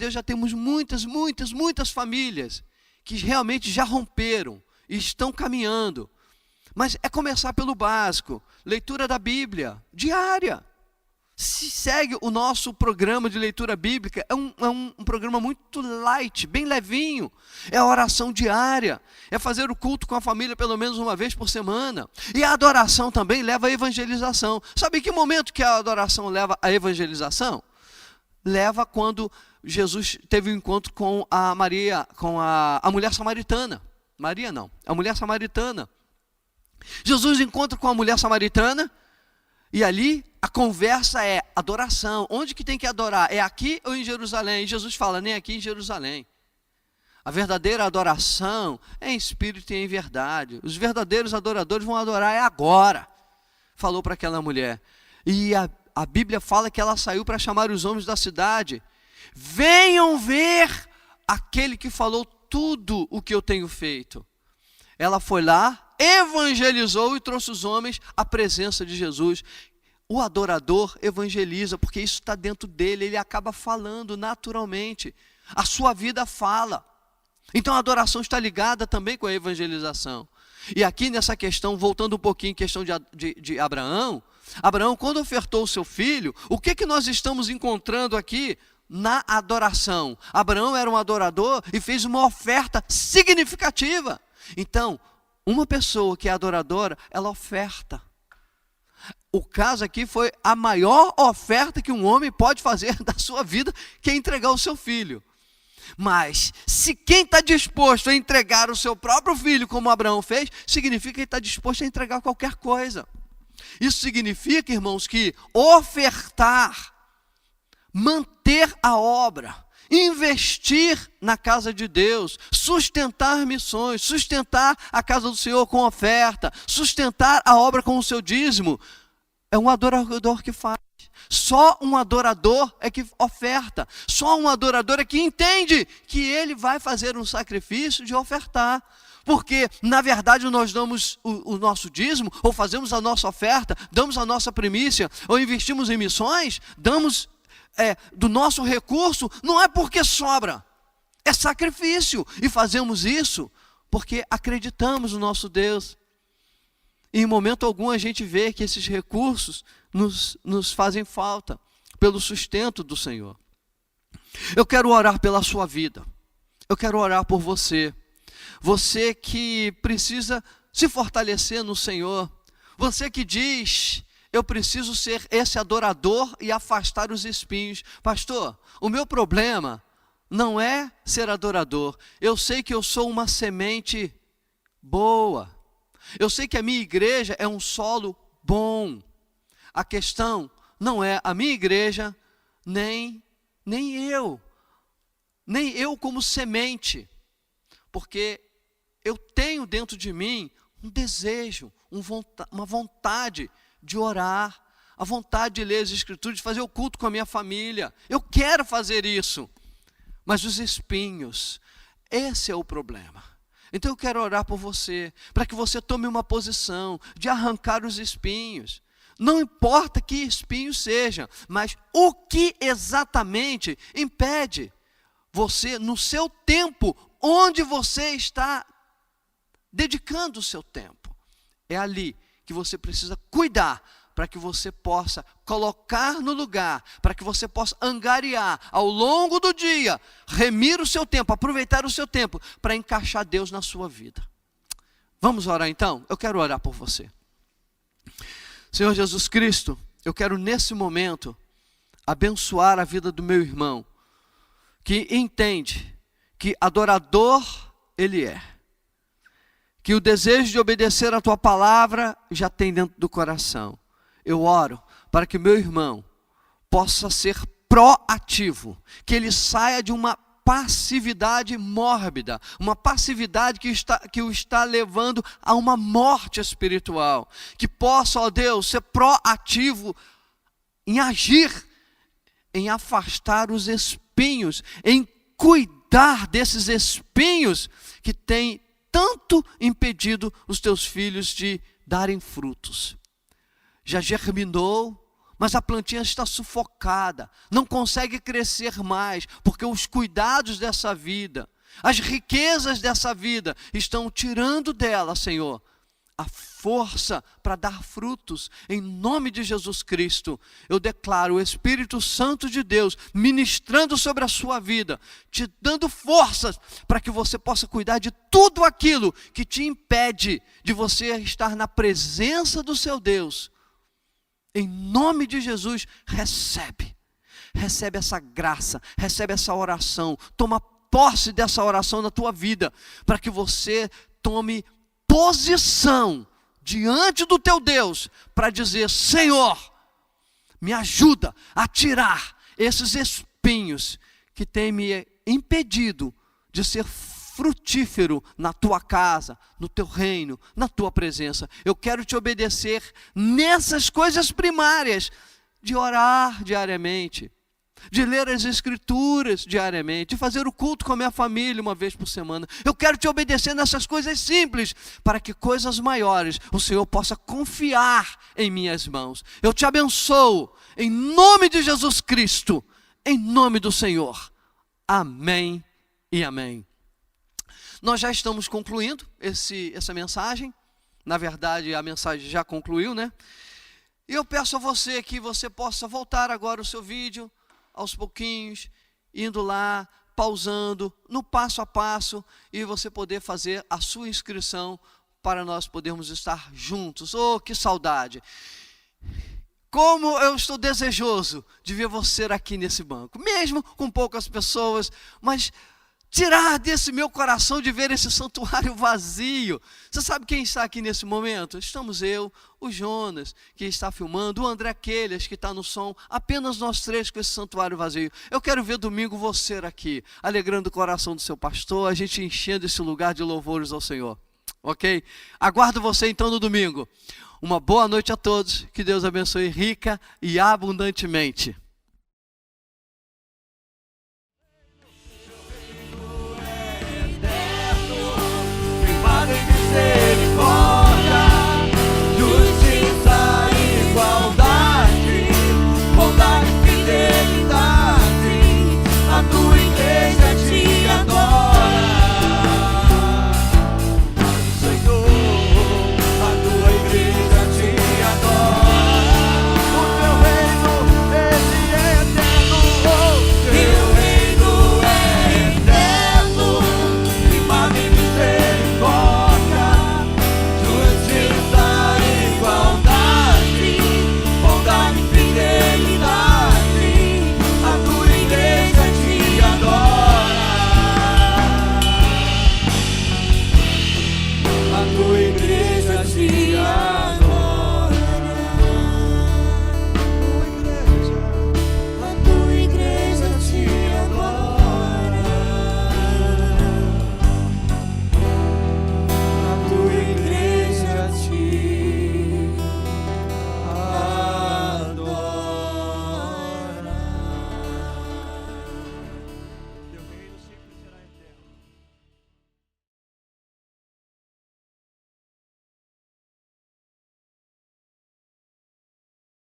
já temos muitas famílias que realmente já romperam e estão caminhando. Mas é começar pelo básico. Leitura da Bíblia diária. Se segue o nosso programa de leitura bíblica, é um programa muito light, bem levinho. É a oração diária, é fazer o culto com a família pelo menos uma vez por semana. E a adoração também leva à evangelização. Sabe em que momento que a adoração leva à evangelização? Leva quando Jesus teve um encontro com a Maria, com a mulher samaritana. Maria não, a mulher samaritana. Jesus encontra com a mulher samaritana e ali a conversa é adoração. Onde que tem que adorar? É aqui ou em Jerusalém? E Jesus fala, nem aqui em Jerusalém. A verdadeira adoração é em espírito e em verdade. Os verdadeiros adoradores vão adorar agora. Falou para aquela mulher. E a Bíblia fala que ela saiu para chamar os homens da cidade. Venham ver aquele que falou tudo o que eu tenho feito. Ela foi lá, evangelizou e trouxe os homens à presença de Jesus. O adorador evangeliza, porque isso está dentro dele, ele acaba falando naturalmente. A sua vida fala. Então a adoração está ligada também com a evangelização. E aqui nessa questão, voltando um pouquinho em questão de Abraão, quando ofertou o seu filho, o que nós estamos encontrando aqui na adoração? Abraão era um adorador e fez uma oferta significativa. Então, uma pessoa que é adoradora, ela oferta. O caso aqui foi a maior oferta que um homem pode fazer da sua vida, que é entregar o seu filho. Mas, se quem está disposto a entregar o seu próprio filho, como Abraão fez, significa que ele está disposto a entregar qualquer coisa. Isso significa, irmãos, que ofertar, manter a obra, investir na casa de Deus, sustentar missões, sustentar a casa do Senhor com oferta, sustentar a obra com o seu dízimo, é um adorador que faz. Só um adorador é que oferta. Só um adorador é que entende que ele vai fazer um sacrifício de ofertar. Porque, na verdade, nós damos o nosso dízimo, ou fazemos a nossa oferta, damos a nossa primícia, ou investimos em missões, damos do nosso recurso, não é porque sobra. É sacrifício. E fazemos isso porque acreditamos no nosso Deus. E em momento algum a gente vê que esses recursos nos fazem falta pelo sustento do Senhor. Eu quero orar pela sua vida. Eu quero orar por você. Você que precisa se fortalecer no Senhor. Você que diz, eu preciso ser esse adorador e afastar os espinhos. Pastor, o meu problema não é ser adorador. Eu sei que eu sou uma semente boa. Eu sei que a minha igreja é um solo bom. A questão não é a minha igreja, nem eu como semente. Porque eu tenho dentro de mim um desejo, uma vontade de orar, a vontade de ler as Escrituras, de fazer o culto com a minha família. Eu quero fazer isso. Mas os espinhos, esse é o problema. Então eu quero orar por você, para que você tome uma posição de arrancar os espinhos. Não importa que espinho seja, mas o que exatamente impede você, no seu tempo, onde você está dedicando o seu tempo. É ali que você precisa cuidar, para que você possa colocar no lugar, para que você possa angariar ao longo do dia, remir o seu tempo, aproveitar o seu tempo, para encaixar Deus na sua vida. Vamos orar então? Eu quero orar por você. Senhor Jesus Cristo, eu quero nesse momento abençoar a vida do meu irmão, que entende que adorador ele é, que o desejo de obedecer a tua palavra já tem dentro do coração. Eu oro para que meu irmão possa ser proativo, que ele saia de uma passividade mórbida, uma passividade que o está levando a uma morte espiritual, que possa, ó Deus, ser proativo em agir, em afastar os espinhos, em cuidar desses espinhos que têm tanto impedido os teus filhos de darem frutos. Já germinou, mas a plantinha está sufocada, não consegue crescer mais, porque os cuidados dessa vida, as riquezas dessa vida estão tirando dela, Senhor, a força para dar frutos. Em nome de Jesus Cristo, eu declaro o Espírito Santo de Deus ministrando sobre a sua vida, te dando forças para que você possa cuidar de tudo aquilo que te impede de você estar na presença do seu Deus. Em nome de Jesus, recebe essa graça, recebe essa oração, toma posse dessa oração na tua vida, para que você tome posição diante do teu Deus, para dizer: Senhor, me ajuda a tirar esses espinhos que têm me impedido de ser frutífero na tua casa, no teu reino, na tua presença. Eu quero te obedecer nessas coisas primárias, de orar diariamente, de ler as escrituras diariamente, de fazer o culto com a minha família uma vez por semana. Eu quero te obedecer nessas coisas simples, para que coisas maiores o Senhor possa confiar em minhas mãos. Eu te abençoo em nome de Jesus Cristo, em nome do Senhor. Amém e amém. Nós já estamos concluindo essa mensagem. Na verdade, a mensagem já concluiu, né? E eu peço a você que você possa voltar agora o seu vídeo, aos pouquinhos, indo lá, pausando, no passo a passo, e você poder fazer a sua inscrição para nós podermos estar juntos. Oh, que saudade! Como eu estou desejoso de ver você aqui nesse banco, mesmo com poucas pessoas, mas tirar desse meu coração de ver esse santuário vazio. Você sabe quem está aqui nesse momento? Estamos eu, o Jonas, que está filmando, o André Quelhas, que está no som, apenas nós três com esse santuário vazio. Eu quero ver domingo você aqui, alegrando o coração do seu pastor, a gente enchendo esse lugar de louvores ao Senhor. Ok? Aguardo você então no domingo. Uma boa noite a todos, que Deus abençoe rica e abundantemente.